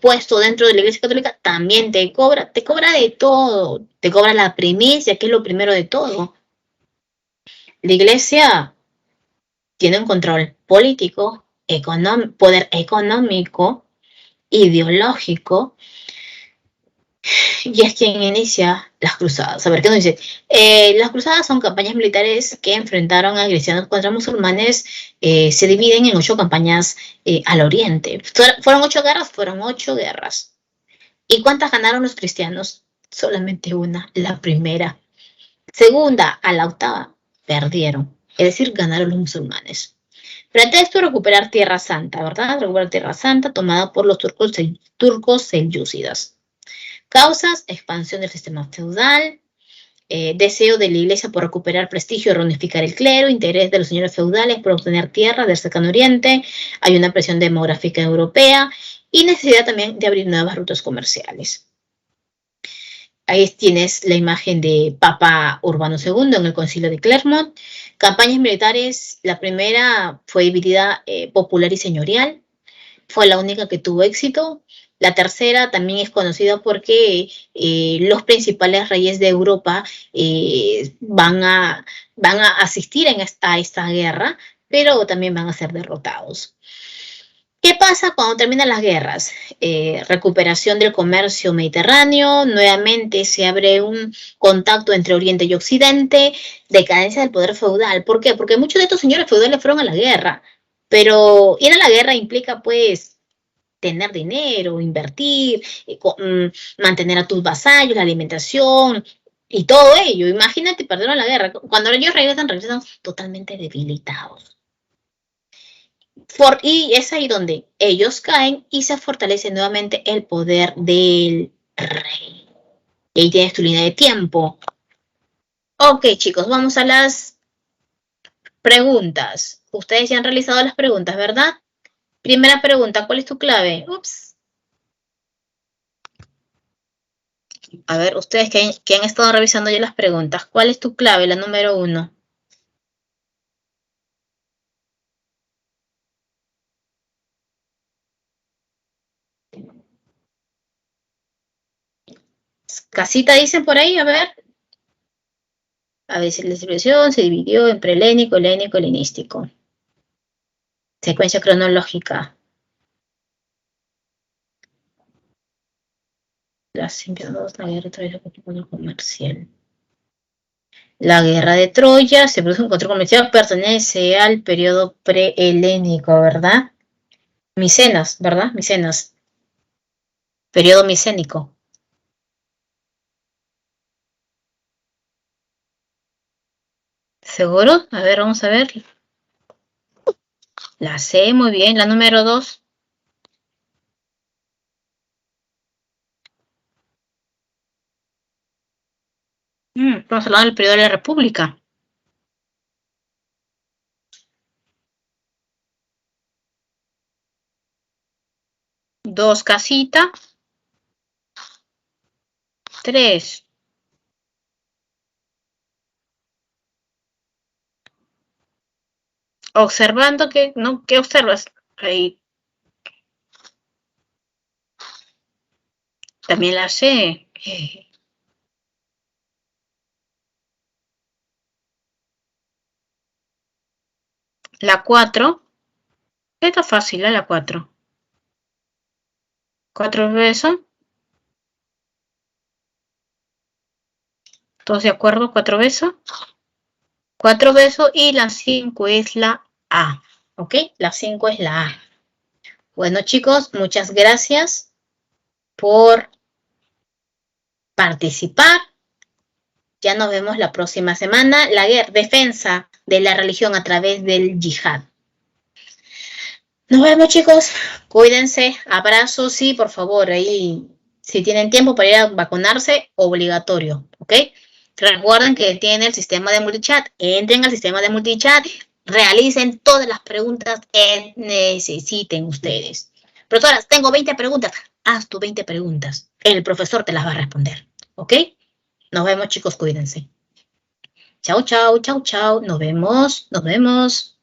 puesto dentro de la iglesia católica, también te cobra de todo, te cobra la primicia, que es lo primero de todo. La iglesia tiene un control político, poder económico, ideológico, y es quien inicia las cruzadas. A ver, ¿qué nos dice? Las cruzadas son campañas militares que enfrentaron a cristianos contra musulmanes. Se dividen en 8 campañas al oriente. ¿Fueron 8 guerras? Fueron 8 guerras. ¿Y cuántas ganaron los cristianos? Solamente una, la primera. Segunda, a la octava, perdieron. Es decir, ganaron los musulmanes. Pretexto recuperar Tierra Santa, ¿verdad? Recuperar Tierra Santa tomada por los turcos selyúcidas. Causas, expansión del sistema feudal, deseo de la iglesia por recuperar prestigio y reunificar el clero, interés de los señores feudales por obtener tierra del cercano oriente, hay una presión demográfica europea y necesidad también de abrir nuevas rutas comerciales. Ahí tienes la imagen de Papa Urbano II en el Concilio de Clermont. Campañas militares, la primera fue dividida popular y señorial, fue la única que tuvo éxito. La tercera también es conocida porque los principales reyes de Europa van a asistir a esta guerra, pero también van a ser derrotados. ¿Qué pasa cuando terminan las guerras? Recuperación del comercio mediterráneo, nuevamente se abre un contacto entre Oriente y Occidente, decadencia del poder feudal. ¿Por qué? Porque muchos de estos señores feudales fueron a la guerra, pero ir a la guerra implica pues tener dinero, invertir, mantener a tus vasallos, la alimentación y todo ello. Imagínate, perdieron la guerra. Cuando ellos regresan totalmente debilitados. Y es ahí donde ellos caen y se fortalece nuevamente el poder del rey. Y ahí tienes tu línea de tiempo. Ok, chicos, vamos a las preguntas. Ustedes ya han realizado las preguntas, ¿verdad? Primera pregunta, ¿cuál es tu clave? Ups. A ver, ustedes que han estado revisando ya las preguntas, ¿cuál es tu clave, la número 1? Casita dicen por ahí, a ver. A ver si la civilización se dividió en prehelénico, helénico, helenístico. Secuencia cronológica. Las enviados, la guerra de Troya, el comercial. La guerra de Troya se produce un control comercial, pertenece al periodo prehelénico, ¿verdad? Micenas, ¿verdad? Micenas. Periodo micénico. ¿Seguro? A ver, vamos a ver. La C, muy bien. La número 2. Estamos hablando del periodo de la República. 2, casita. 3. Observando que, ¿no? ¿Qué observas? Ahí. También la C. La 4. Está fácil, la 4. 4 besos. ¿Todos de acuerdo? 4 besos. 4 besos y la 5 es la A. ¿Ok? La 5 es la A. Bueno, chicos, muchas gracias por participar. Ya nos vemos la próxima semana. La defensa de la religión a través del yihad. Nos vemos, chicos. Cuídense. Abrazos, sí, por favor. Ahí, si tienen tiempo para ir a vacunarse, obligatorio. ¿Ok? Recuerden que tienen el sistema de multichat. Entren al sistema de multichat. Realicen todas las preguntas que necesiten ustedes. Profesoras, tengo 20 preguntas. Haz tus 20 preguntas. El profesor te las va a responder. ¿Ok? Nos vemos, chicos. Cuídense. Chau, chau, chau, chau. Nos vemos. Nos vemos.